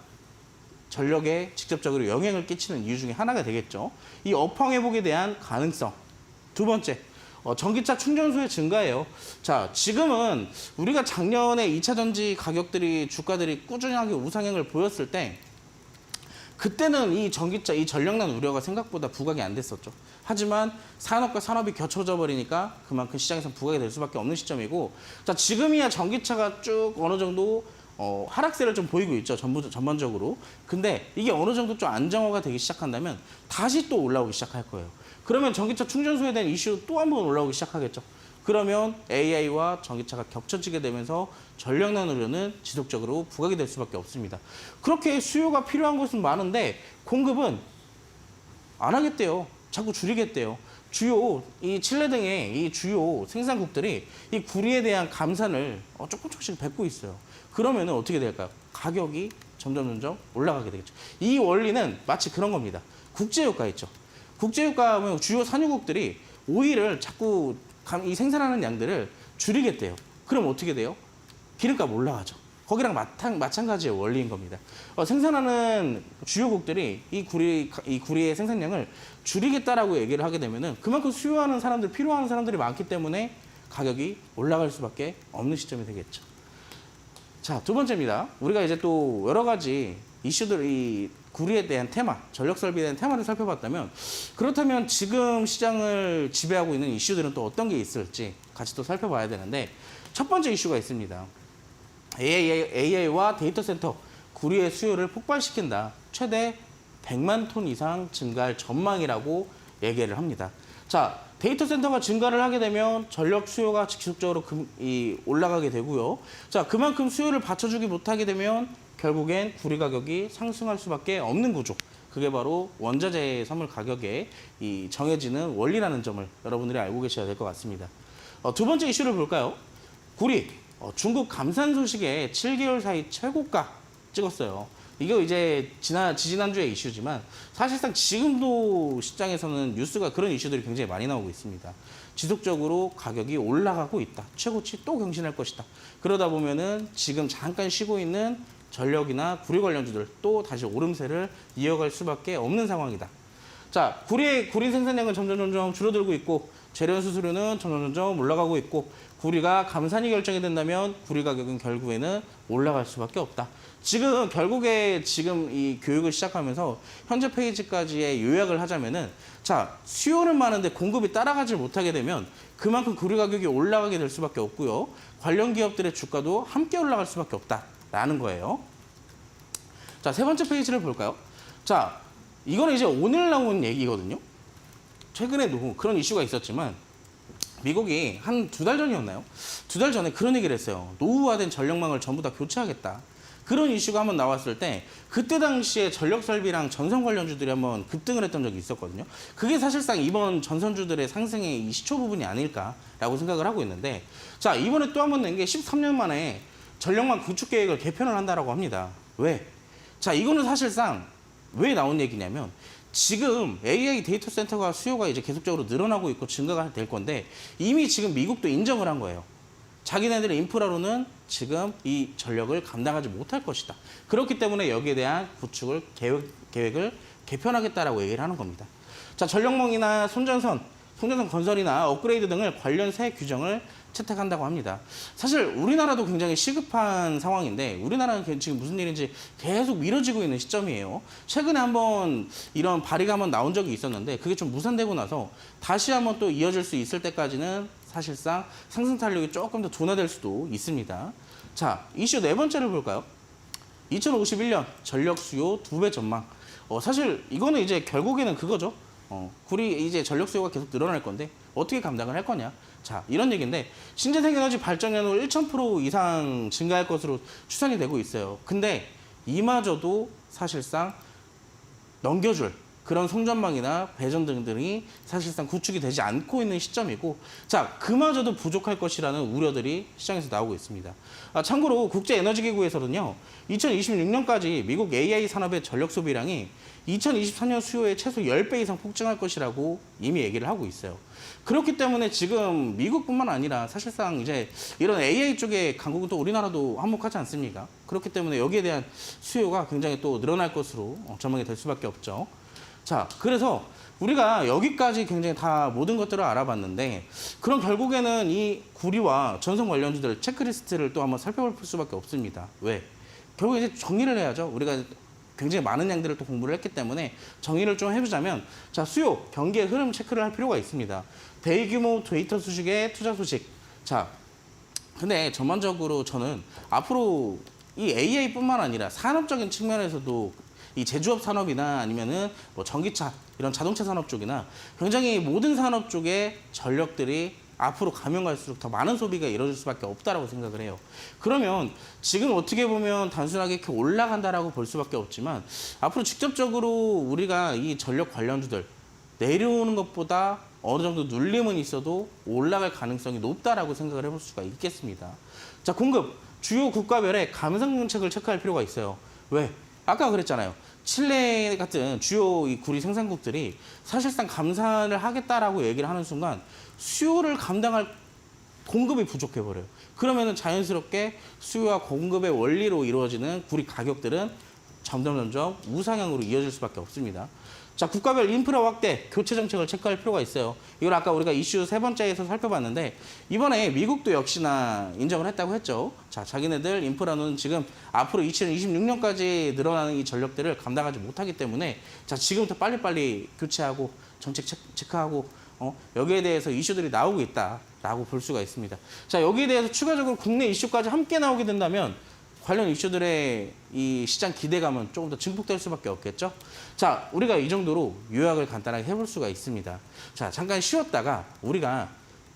전력에 직접적으로 영향을 끼치는 이유 중에 하나가 되겠죠. 이 업황 회복에 대한 가능성. 두 번째, 전기차 충전소의 증가예요. 자, 지금은 우리가 작년에 2차 전지 주가들이 꾸준하게 우상향을 보였을 때 그때는 이 전기차, 이 전력난 우려가 생각보다 부각이 안 됐었죠. 하지만 산업과 산업이 겹쳐져 버리니까 그만큼 시장에서 부각이 될 수밖에 없는 시점이고, 자, 지금이야 전기차가 쭉 어느 정도 하락세를 좀 보이고 있죠. 전반적으로. 근데 이게 어느 정도 좀 안정화가 되기 시작한다면 다시 또 올라오기 시작할 거예요. 그러면 전기차 충전소에 대한 이슈 또 한 번 올라오기 시작하겠죠. 그러면 AI와 전기차가 겹쳐지게 되면서 전력난 우려는 지속적으로 부각이 될 수밖에 없습니다. 그렇게 수요가 필요한 것은 많은데 공급은 안 하겠대요. 자꾸 줄이겠대요. 이 칠레 등의 이 주요 생산국들이 이 구리에 대한 감산을 조금씩 뱉고 있어요. 그러면 어떻게 될까요? 가격이 점점 올라가게 되겠죠. 이 원리는 마치 그런 겁니다. 국제유가 있죠. 국제유가 하면 주요 산유국들이 오일을 자꾸 이 생산하는 양들을 줄이겠대요. 그럼 어떻게 돼요? 기름값 올라가죠. 거기랑 마찬가지의 원리인 겁니다. 생산하는 주요국들이 이 구리의 생산량을 줄이겠다라고 얘기를 하게 되면은 그만큼 수요하는 사람들, 필요한 사람들이 많기 때문에 가격이 올라갈 수밖에 없는 시점이 되겠죠. 자, 두 번째입니다. 우리가 이제 또 여러 가지 이슈들, 이 구리에 대한 테마, 전력 설비에 대한 테마를 살펴봤다면, 그렇다면 지금 시장을 지배하고 있는 이슈들은 또 어떤 게 있을지 같이 또 살펴봐야 되는데, 첫 번째 이슈가 있습니다. AI와 데이터 센터, 구리의 수요를 폭발시킨다. 최대 100만 톤 이상 증가할 전망이라고 얘기를 합니다. 자, 데이터 센터가 증가를 하게 되면 전력 수요가 지속적으로 올라가게 되고요. 자, 그만큼 수요를 받쳐주기 못하게 되면 결국엔 구리 가격이 상승할 수밖에 없는 구조. 그게 바로 원자재 선물 가격에 정해지는 원리라는 점을 여러분들이 알고 계셔야 될 것 같습니다. 두 번째 이슈를 볼까요? 구리, 중국 감산 소식에 7개월 사이 최고가 찍었어요. 이거 이제 지지난주의 이슈지만 사실상 지금도 시장에서는 뉴스가 그런 이슈들이 굉장히 많이 나오고 있습니다. 지속적으로 가격이 올라가고 있다. 최고치 또 경신할 것이다. 그러다 보면은 지금 잠깐 쉬고 있는 전력이나 구리 관련주들 또 다시 오름세를 이어갈 수밖에 없는 상황이다. 자, 구리 생산량은 점점 줄어들고 있고 재련 수수료는 점점 올라가고 있고 구리가 감산이 결정이 된다면 구리 가격은 결국에는 올라갈 수밖에 없다. 결국에 이 교육을 시작하면서 현재 페이지까지의 요약을 하자면은, 자, 수요는 많은데 공급이 따라가지 못하게 되면 그만큼 구리 가격이 올라가게 될 수밖에 없고요. 관련 기업들의 주가도 함께 올라갈 수밖에 없다라는 거예요. 자, 세 번째 페이지를 볼까요? 자, 이거는 이제 오늘 나온 얘기거든요. 최근에도 그런 이슈가 있었지만 미국이 한 2달 전이었나요? 2달 전에 그런 얘기를 했어요. 노후화된 전력망을 전부 다 교체하겠다. 그런 이슈가 한번 나왔을 때 그때 당시에 전력 설비랑 전선 관련주들이 한번 급등을 했던 적이 있었거든요. 그게 사실상 이번 전선주들의 상승의 이 시초 부분이 아닐까라고 생각을 하고 있는데, 자, 이번에 또 한번 낸 게 13년 만에 전력망 구축 계획을 개편을 한다라고 합니다. 왜? 자, 이거는 사실상 왜 나온 얘기냐면 지금 AI 데이터 센터가 수요가 이제 계속적으로 늘어나고 있고 증가가 될 건데 이미 지금 미국도 인정을 한 거예요. 자기네들의 인프라로는 지금 이 전력을 감당하지 못할 것이다. 그렇기 때문에 여기에 대한 구축을 계획을 개편하겠다라고 얘기를 하는 겁니다. 자, 전력망이나 송전선 건설이나 업그레이드 등을 관련 새 규정을 채택한다고 합니다. 사실 우리나라도 굉장히 시급한 상황인데 우리나라는 지금 무슨 일인지 계속 미뤄지고 있는 시점이에요. 최근에 한번 이런 발의가 한번 나온 적이 있었는데 그게 좀 무산되고 나서 다시 한번 또 이어질 수 있을 때까지는 사실상 상승 탄력이 조금 더 둔화될 수도 있습니다. 자, 이슈 네 번째를 볼까요? 2051년 전력 수요 2배 전망. 사실 이거는 이제 결국에는 그거죠. 구리 이제 전력 수요가 계속 늘어날 건데 어떻게 감당을 할 거냐. 자, 이런 얘기인데 신재생에너지 발전량은 1,000% 이상 증가할 것으로 추산이 되고 있어요. 근데 이마저도 사실상 넘겨줄 그런 성전망이나 배전 등등이 사실상 구축이 되지 않고 있는 시점이고, 자, 그마저도 부족할 것이라는 우려들이 시장에서 나오고 있습니다. 참고로 국제에너지기구에서는요, 2026년까지 미국 AI 산업의 전력 소비량이 2024년 수요의 최소 10배 이상 폭증할 것이라고 이미 얘기를 하고 있어요. 그렇기 때문에 지금 미국뿐만 아니라 사실상 이제 이런 AI 쪽의 강국은 또 우리나라도 한몫하지 않습니까? 그렇기 때문에 여기에 대한 수요가 굉장히 또 늘어날 것으로 전망이 될 수밖에 없죠. 자, 그래서 우리가 여기까지 굉장히 다 모든 것들을 알아봤는데 그럼 결국에는 이 구리와 전선 관련주들 체크리스트를 또 한번 살펴볼 수밖에 없습니다. 왜? 결국 이제 정리를 해야죠. 우리가 굉장히 많은 양들을 또 공부를 했기 때문에 정리를 좀 해보자면, 자, 수요, 경기의 흐름 체크를 할 필요가 있습니다. 대규모 데이터 수식의 투자 소식. 자, 근데 전반적으로 저는 앞으로 이 AI뿐만 아니라 산업적인 측면에서도 이 제조업 산업이나 아니면은 뭐 전기차 이런 자동차 산업 쪽이나 굉장히 모든 산업 쪽에 전력들이 앞으로 가면 갈수록 더 많은 소비가 이루어질 수밖에 없다라고 생각을 해요. 그러면 지금 어떻게 보면 단순하게 이렇게 올라간다라고 볼 수밖에 없지만 앞으로 직접적으로 우리가 이 전력 관련주들 내려오는 것보다 어느 정도 눌림은 있어도 올라갈 가능성이 높다라고 생각을 해볼 수가 있겠습니다. 자, 공급 주요 국가별의 감산 정책을 체크할 필요가 있어요. 왜? 아까 그랬잖아요. 칠레 같은 주요 이 구리 생산국들이 사실상 감산을 하겠다라고 얘기를 하는 순간 수요를 감당할 공급이 부족해버려요. 그러면은 자연스럽게 수요와 공급의 원리로 이루어지는 구리 가격들은 점점 우상향으로 이어질 수밖에 없습니다. 자, 국가별 인프라 확대, 교체 정책을 체크할 필요가 있어요. 이걸 아까 우리가 이슈 세 번째에서 살펴봤는데 이번에 미국도 역시나 인정을 했다고 했죠. 자, 자기네들 인프라는 지금 앞으로 2026년까지 늘어나는 이 전력들을 감당하지 못하기 때문에 자, 지금부터 빨리빨리 교체하고 정책 체크하고 여기에 대해서 이슈들이 나오고 있다라고 볼 수가 있습니다. 자, 여기에 대해서 추가적으로 국내 이슈까지 함께 나오게 된다면 관련 이슈들의 이 시장 기대감은 조금 더 증폭될 수밖에 없겠죠. 자, 우리가 이 정도로 요약을 간단하게 해볼 수가 있습니다. 자, 잠깐 쉬었다가 우리가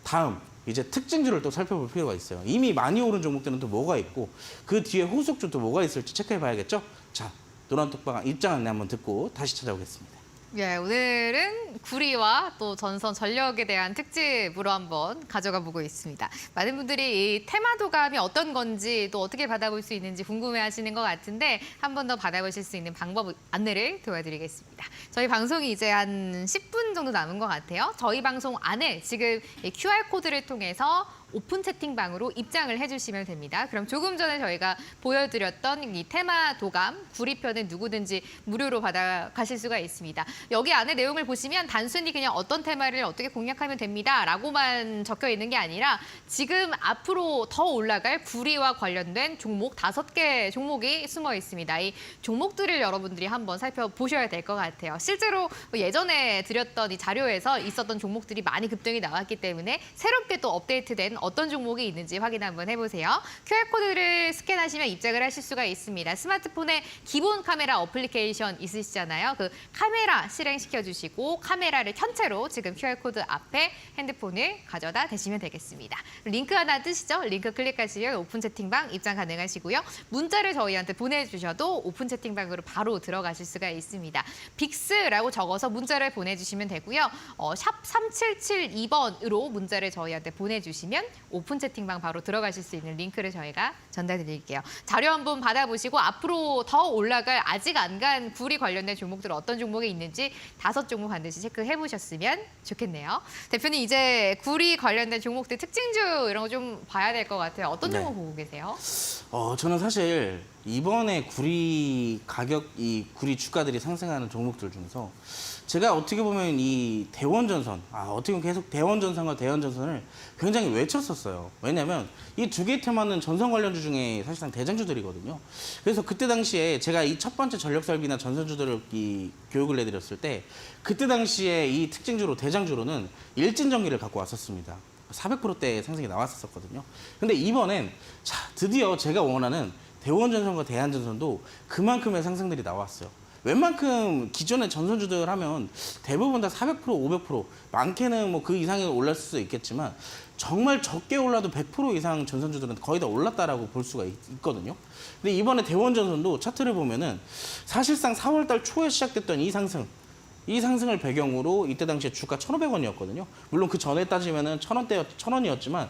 다음 이제 특징주를 또 살펴볼 필요가 있어요. 이미 많이 오른 종목들은 또 뭐가 있고 그 뒤에 후속주 또 뭐가 있을지 체크해 봐야겠죠. 자, 노란톡방 입장 안내 한번 듣고 다시 찾아오겠습니다. 예, 오늘은 구리와 또 전선 전력에 대한 특집으로 한번 가져가 보고 있습니다. 많은 분들이 이 테마도감이 어떤 건지 또 어떻게 받아볼 수 있는지 궁금해하시는 것 같은데 한 번 더 받아보실 수 있는 방법 안내를 도와드리겠습니다. 저희 방송이 이제 한 10분 정도 남은 것 같아요. 저희 방송 안에 지금 이 QR코드를 통해서 오픈 채팅방으로 입장을 해주시면 됩니다. 그럼 조금 전에 저희가 보여드렸던 이 테마 도감 구리편은 누구든지 무료로 받아가실 수가 있습니다. 여기 안에 내용을 보시면 단순히 그냥 어떤 테마를 어떻게 공략하면 됩니다 라고만 적혀 있는 게 아니라 지금 앞으로 더 올라갈 구리와 관련된 종목 5개 종목이 숨어 있습니다. 이 종목들을 여러분들이 한번 살펴보셔야 될 것 같아요. 실제로 예전에 드렸던 이 자료에서 있었던 종목들이 많이 급등이 나왔기 때문에 새롭게 또 업데이트된 어떤 종목이 있는지 확인 한번 해보세요. QR코드를 스캔하시면 입장을 하실 수가 있습니다. 스마트폰에 기본 카메라 어플리케이션 있으시잖아요. 그 카메라 실행시켜 주시고 카메라를 켠 채로 지금 QR코드 앞에 핸드폰을 가져다 대시면 되겠습니다. 링크 하나 뜨시죠? 링크 클릭하시면 오픈 채팅방 입장 가능하시고요. 문자를 저희한테 보내주셔도 오픈 채팅방으로 바로 들어가실 수가 있습니다. 빅스라고 적어서 문자를 보내주시면 되고요. 샵 3772번으로 문자를 저희한테 보내주시면 오픈 채팅방 바로 들어가실 수 있는 링크를 저희가 전달해 드릴게요. 자료 한번 받아보시고 앞으로 더 올라갈 아직 안 간 구리 관련된 종목들 어떤 종목이 있는지 5종목 반드시 체크해 보셨으면 좋겠네요. 대표님 이제 구리 관련된 종목들 특징주 이런 거 좀 봐야 될 것 같아요. 어떤 종목 보고 계세요? 저는 사실 이번에 구리 가격, 이 구리 주가들이 상승하는 종목들 중에서 제가 어떻게 보면 이 대원전선, 어떻게 보면 계속 대원전선과 대원전선을 굉장히 외쳤었어요. 왜냐면 이 두 개의 테마는 전선 관련주 중에 사실상 대장주들이거든요. 그래서 그때 당시에 제가 이 첫 번째 전력설비나 전선주들을 이 교육을 내드렸을 때 그때 당시에 이 특징주로 대장주로는 일진전기를 갖고 왔었습니다. 400%대 상승이 나왔었거든요. 근데 이번엔 드디어 제가 원하는 대원전선과 대한전선도 그만큼의 상승들이 나왔어요. 웬만큼 기존의 전선주들 하면 대부분 다 400%, 500%, 많게는 뭐 그 이상이 올랐을 수 있겠지만 정말 적게 올라도 100% 이상 전선주들은 거의 다 올랐다라고 볼 수가 있거든요. 근데 이번에 대원전선도 차트를 보면은 사실상 4월달 초에 시작됐던 이 상승을 배경으로 이때 당시에 주가 1,500원이었거든요. 물론 그 전에 따지면은 1,000원이었지만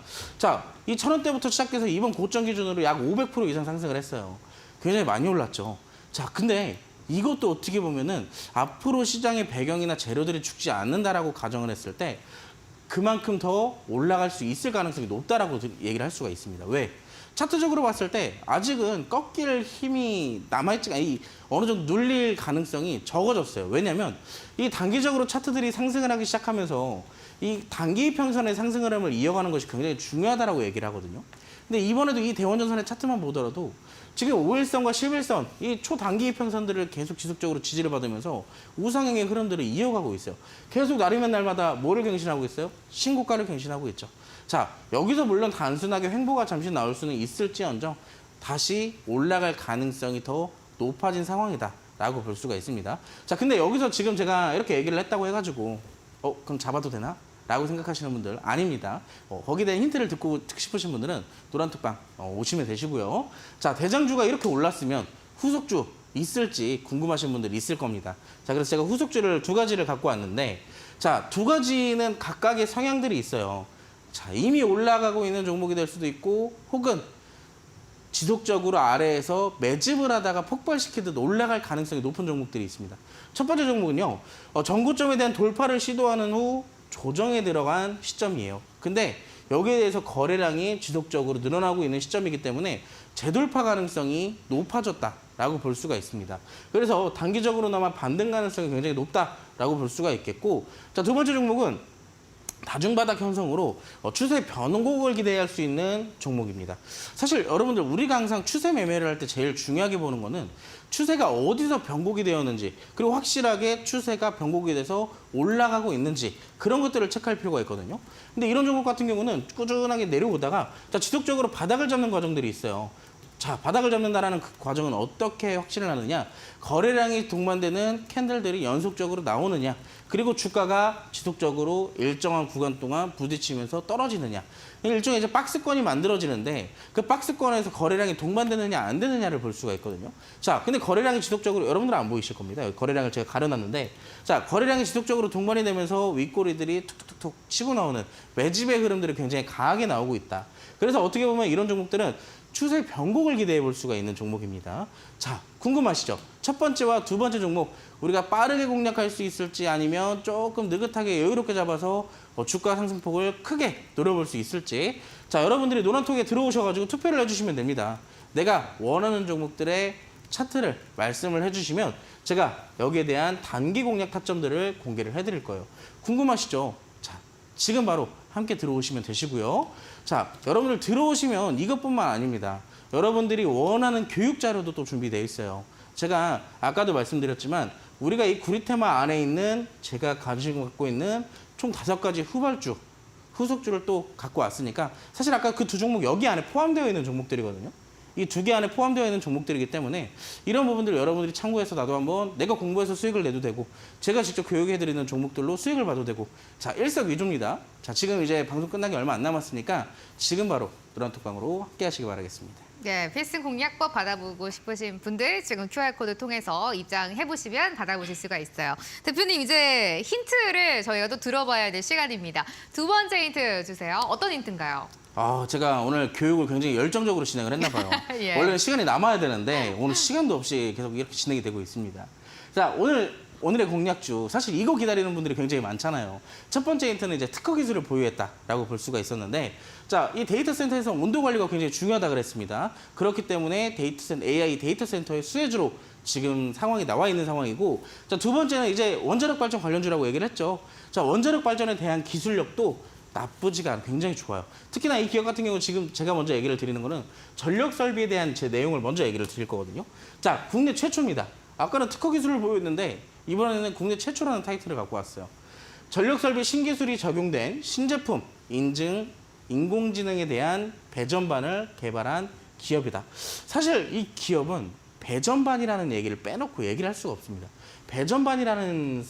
이 1,000원대부터 시작해서 이번 고점 기준으로 약 500% 이상 상승을 했어요. 굉장히 많이 올랐죠. 근데 이것도 어떻게 보면은 앞으로 시장의 배경이나 재료들이 죽지 않는다라고 가정을 했을 때 그만큼 더 올라갈 수 있을 가능성이 높다라고 얘기를 할 수가 있습니다. 왜? 차트적으로 봤을 때 아직은 꺾일 힘이 남아있지가 어느 정도 눌릴 가능성이 적어졌어요. 왜냐하면 이 단기적으로 차트들이 상승을 하기 시작하면서 이 단기 이평선의 상승 흐름을 이어가는 것이 굉장히 중요하다라고 얘기를 하거든요. 근데 이번에도 이 대원전선의 차트만 보더라도 지금 5일선과 11선 이 초단기 이평선들을 계속 지속적으로 지지를 받으면서 우상향의 흐름들을 이어가고 있어요. 계속 날이면 날마다 뭐를 갱신하고 있어요? 신고가를 갱신하고 있죠. 여기서 물론 단순하게 횡보가 잠시 나올 수는 있을지언정 다시 올라갈 가능성이 더 높아진 상황이다라고 볼 수가 있습니다. 근데 여기서 지금 제가 이렇게 얘기를 했다고 해가지고 그럼 잡아도 되나? 라고 생각하시는 분들 아닙니다. 거기에 대한 힌트를 듣고 싶으신 분들은 노란톡방 오시면 되시고요. 대장주가 이렇게 올랐으면 후속주 있을지 궁금하신 분들이 있을 겁니다. 그래서 제가 후속주를 두 가지를 갖고 왔는데 두 가지는 각각의 성향들이 있어요. 이미 올라가고 있는 종목이 될 수도 있고 혹은 지속적으로 아래에서 매집을 하다가 폭발시키듯 올라갈 가능성이 높은 종목들이 있습니다. 첫 번째 종목은요. 전고점에 대한 돌파를 시도하는 후 조정에 들어간 시점이에요. 근데 여기에 대해서 거래량이 지속적으로 늘어나고 있는 시점이기 때문에 재돌파 가능성이 높아졌다라고 볼 수가 있습니다. 그래서 단기적으로나마 반등 가능성이 굉장히 높다라고 볼 수가 있겠고 두 번째 종목은 다중바닥 형성으로 추세 변곡을 기대할 수 있는 종목입니다. 사실 여러분들 우리가 항상 추세 매매를 할 때 제일 중요하게 보는 거는 추세가 어디서 변곡이 되었는지 그리고 확실하게 추세가 변곡이 돼서 올라가고 있는지 그런 것들을 체크할 필요가 있거든요. 근데 이런 종목 같은 경우는 꾸준하게 내려오다가 지속적으로 바닥을 잡는 과정들이 있어요. 바닥을 잡는다라는 그 과정은 어떻게 확신을 하느냐? 거래량이 동반되는 캔들들이 연속적으로 나오느냐? 그리고 주가가 지속적으로 일정한 구간 동안 부딪히면서 떨어지느냐? 일종의 이제 박스권이 만들어지는데 그 박스권에서 거래량이 동반되느냐 안 되느냐를 볼 수가 있거든요. 근데 거래량이 지속적으로 여러분들은 안 보이실 겁니다. 여기 거래량을 제가 가려놨는데 거래량이 지속적으로 동반이 되면서 윗꼬리들이 툭툭툭 치고 나오는 매집의 흐름들이 굉장히 강하게 나오고 있다. 그래서 어떻게 보면 이런 종목들은 추세 변곡을 기대해 볼 수가 있는 종목입니다. 궁금하시죠? 첫 번째와 두 번째 종목 우리가 빠르게 공략할 수 있을지 아니면 조금 느긋하게 여유롭게 잡아서 주가 상승폭을 크게 노려볼 수 있을지 여러분들이 노란톡에 들어오셔가지고 투표를 해주시면 됩니다. 내가 원하는 종목들의 차트를 말씀을 해주시면 제가 여기에 대한 단기 공략 타점들을 공개를 해드릴 거예요. 궁금하시죠? 지금 바로 함께 들어오시면 되시고요. 여러분들 들어오시면 이것뿐만 아닙니다. 여러분들이 원하는 교육 자료도 또 준비되어 있어요. 제가 아까도 말씀드렸지만 우리가 이 구리테마 안에 있는 제가 가지고 갖고 있는 총 5가지 후발주, 후속주를 또 갖고 왔으니까 사실 아까 그 두 종목 여기 안에 포함되어 있는 종목들이거든요. 이 두 개 안에 포함되어 있는 종목들이기 때문에 이런 부분들을 여러분들이 참고해서 나도 한번 내가 공부해서 수익을 내도 되고 제가 직접 교육해드리는 종목들로 수익을 봐도 되고 일석이조입니다. 지금 이제 방송 끝나기 얼마 안 남았으니까 지금 바로 노란톡방으로 함께 하시기 바라겠습니다. 네, 필승 공략법 받아보고 싶으신 분들 지금 QR코드 통해서 입장해보시면 받아보실 수가 있어요. 대표님 이제 힌트를 저희가 또 들어봐야 될 시간입니다. 두 번째 힌트 주세요. 어떤 힌트인가요? 제가 오늘 교육을 굉장히 열정적으로 진행을 했나 봐요. 예. 원래는 시간이 남아야 되는데 오늘 시간도 없이 계속 이렇게 진행이 되고 있습니다. 오늘 오늘의 공략주, 사실 이거 기다리는 분들이 굉장히 많잖아요. 첫 번째 힌트는 이제 특허 기술을 보유했다라고 볼 수가 있었는데, 자, 이 데이터 센터에서 온도 관리가 굉장히 중요하다 그랬습니다. 그렇기 때문에 AI 데이터 센터의 수혜주로 지금 상황이 나와 있는 상황이고, 자, 두 번째는 이제 원자력 발전 관련주라고 얘기를 했죠. 자, 원자력 발전에 대한 기술력도 나쁘지가 않아, 굉장히 좋아요. 특히나 이 기업 같은 경우 지금 제가 먼저 얘기를 드리는 거는 전력 설비에 대한 제 내용을 먼저 얘기를 드릴 거거든요. 자, 국내 최초입니다. 아까는 특허 기술을 보였는데 이번에는 국내 최초라는 타이틀을 갖고 왔어요. 전력 설비 신기술이 적용된 신제품 인증 인공지능에 대한 배전반을 개발한 기업이다. 사실 이 기업은 배전반이라는 얘기를 빼놓고 얘기를 할 수가 없습니다. 배전반이라는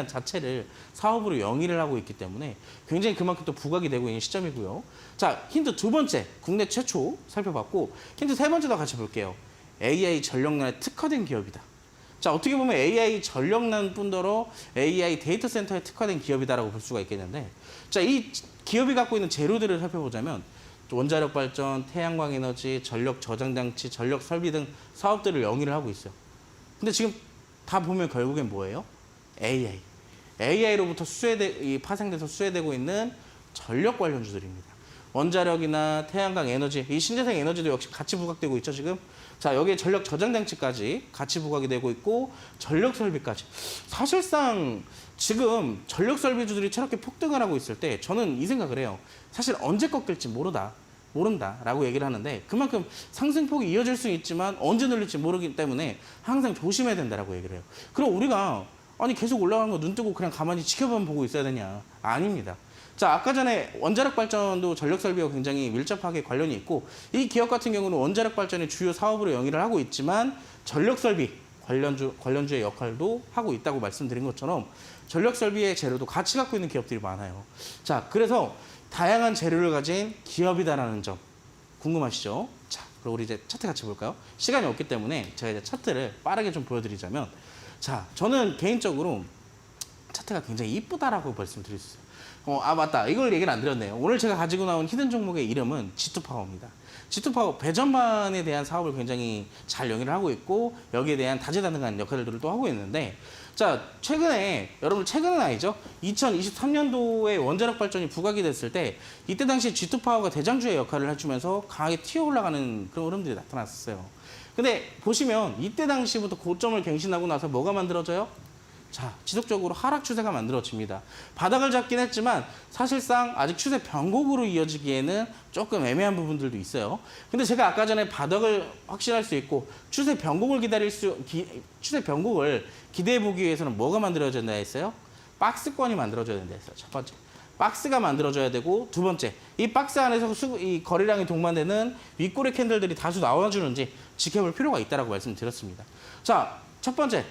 자체를 사업으로 영위를 하고 있기 때문에 굉장히 그만큼 또 부각이 되고 있는 시점이고요. 자, 힌트 두 번째, 국내 최초 살펴봤고, 힌트 세 번째도 같이 볼게요. AI 전력난에 특화된 기업이다. 자, 어떻게 보면 AI 전력난 뿐더러 AI 데이터 센터에 특화된 기업이다라고 볼 수가 있겠는데, 자, 이 기업이 갖고 있는 재료들을 살펴보자면 원자력 발전, 태양광 에너지, 전력 저장 장치, 전력 설비 등 사업들을 영위를 하고 있어요. 근데 지금 다 보면 결국엔 뭐예요? AI. AI로부터 파생돼서 수혜되고 있는 전력 관련주들입니다. 원자력이나 태양광 에너지, 이 신재생 에너지도 역시 같이 부각되고 있죠, 지금. 자, 여기에 전력 저장 장치까지 같이 부각이 되고 있고, 전력 설비까지. 사실상 지금 전력 설비주들이 저렇게 폭등을 하고 있을 때 저는 이 생각을 해요. 사실 언제 꺾일지 모른다라고 얘기를 하는데, 그만큼 상승폭이 이어질 수 있지만 언제 늘릴지 모르기 때문에 항상 조심해야 된다라고 얘기를 해요. 그럼 우리가 아니 계속 올라가는 거 눈 뜨고 그냥 가만히 지켜만 보고 있어야 되냐? 아닙니다. 자, 아까 전에 원자력 발전도 전력 설비와 굉장히 밀접하게 관련이 있고, 이 기업 같은 경우는 원자력 발전의 주요 사업으로 영위를 하고 있지만 전력 설비 관련주의 역할도 하고 있다고 말씀드린 것처럼 전력 설비의 재료도 같이 갖고 있는 기업들이 많아요. 자, 그래서 다양한 재료를 가진 기업이다라는 점 궁금하시죠? 자, 그럼 우리 이제 차트 같이 볼까요? 시간이 없기 때문에 제가 이제 차트를 빠르게 좀 보여드리자면, 자, 저는 개인적으로 차트가 굉장히 이쁘다라고 말씀드릴 수 있어요. 맞다. 이걸 얘기를 안 드렸네요. 오늘 제가 가지고 나온 히든 종목의 이름은 G2파워입니다. G2파워 배전반에 대한 사업을 굉장히 잘 영위를 하고 있고, 여기에 대한 다재다능한 역할들을 또 하고 있는데, 자, 여러분 최근은 아니죠. 2023년도에 원자력 발전이 부각이 됐을 때, 이때 당시 G2파워가 대장주의 역할을 해주면서 강하게 튀어 올라가는 그런 흐름들이 나타났었어요. 근데 보시면 이때 당시부터 고점을 갱신하고 나서 뭐가 만들어져요? 자, 지속적으로 하락 추세가 만들어집니다. 바닥을 잡긴 했지만 사실상 아직 추세 변곡으로 이어지기에는 조금 애매한 부분들도 있어요. 근데 제가 아까 전에 바닥을 확신할 수 있고 추세 변곡을 기대해 보기 위해서는 뭐가 만들어져야 된다 했어요? 박스권이 만들어져야 된다 했어요. 첫 번째. 박스가 만들어져야 되고, 두 번째, 이 박스 안에서 이 거래량이 동반되는 윗꼬리 캔들들이 다수 나와주는지 지켜볼 필요가 있다고 말씀드렸습니다. 자, 첫 번째.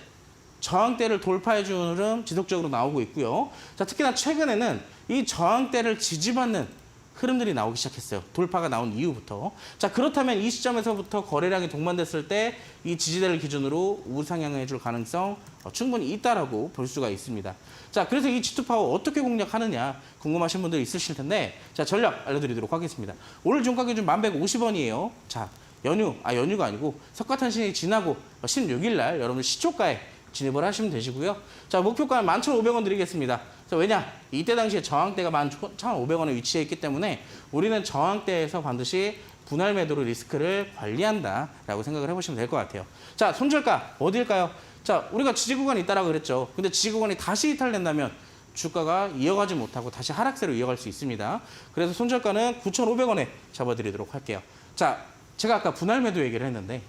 저항대를 돌파해주는 흐름 지속적으로 나오고 있고요. 자, 특히나 최근에는 이 저항대를 지지받는 흐름들이 나오기 시작했어요. 돌파가 나온 이후부터. 자, 그렇다면 이 시점에서부터 거래량이 동반됐을 때 이 지지대를 기준으로 우상향해 줄 가능성 충분히 있다라고 볼 수가 있습니다. 자, 그래서 이 G2파워 어떻게 공략하느냐 궁금하신 분들 있으실 텐데, 자, 전략 알려드리도록 하겠습니다. 오늘 종가 기준 1150원이에요. 자, 연휴가 아니고 석가탄신일이 지나고 16일 날 여러분 시초가에 진입을 하시면 되시고요. 자, 목표가는 11,500원 드리겠습니다. 자, 왜냐? 이때 당시에 저항대가 11,500원에 위치해 있기 때문에 우리는 저항대에서 반드시 분할 매도로 리스크를 관리한다라고 생각을 해보시면 될 것 같아요. 자, 손절가 어디일까요? 자, 우리가 지지 구간이 있다라고 그랬죠. 근데 지지 구간이 다시 이탈된다면 주가가 이어가지 못하고 다시 하락세로 이어갈 수 있습니다. 그래서 손절가는 9,500원에 잡아드리도록 할게요. 자, 제가 아까 분할 매도 얘기를 했는데,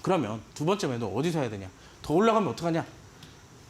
그러면 두 번째 매도 어디서 해야 되냐? 더 올라가면 어떡하냐?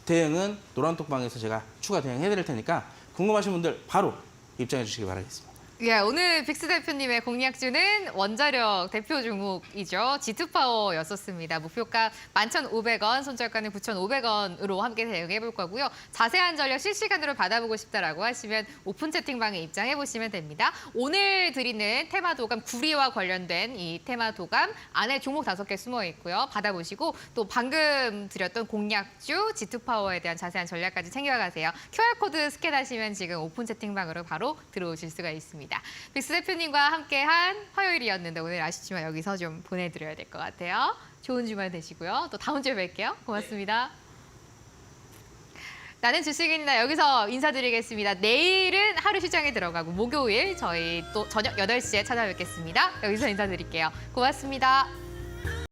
대응은 노란톡방에서 제가 추가 대응해드릴 테니까 궁금하신 분들 바로 입장해 주시기 바라겠습니다. 예, 오늘 빅스 대표님의 공략주는 원자력 대표 종목이죠. G2파워였었습니다. 목표가 11,500원, 손절가는 9,500원으로 함께 대응해 볼 거고요. 자세한 전략 실시간으로 받아보고 싶다라고 하시면 오픈 채팅방에 입장해 보시면 됩니다. 오늘 드리는 테마도감 구리와 관련된 이 테마도감 안에 종목 5개 숨어 있고요. 받아보시고 또 방금 드렸던 공략주 G2파워에 대한 자세한 전략까지 챙겨가세요. QR코드 스캔하시면 지금 오픈 채팅방으로 바로 들어오실 수가 있습니다. 빅스 대표님과 함께한 화요일이었는데 오늘 아쉽지만 여기서 좀 보내드려야 될 것 같아요. 좋은 주말 되시고요. 또 다음 주에 뵐게요. 고맙습니다. 나는 주식인이다 여기서 인사드리겠습니다. 내일은 하루 시장에 들어가고 목요일 저희 또 저녁 8시에 찾아뵙겠습니다. 여기서 인사드릴게요. 고맙습니다.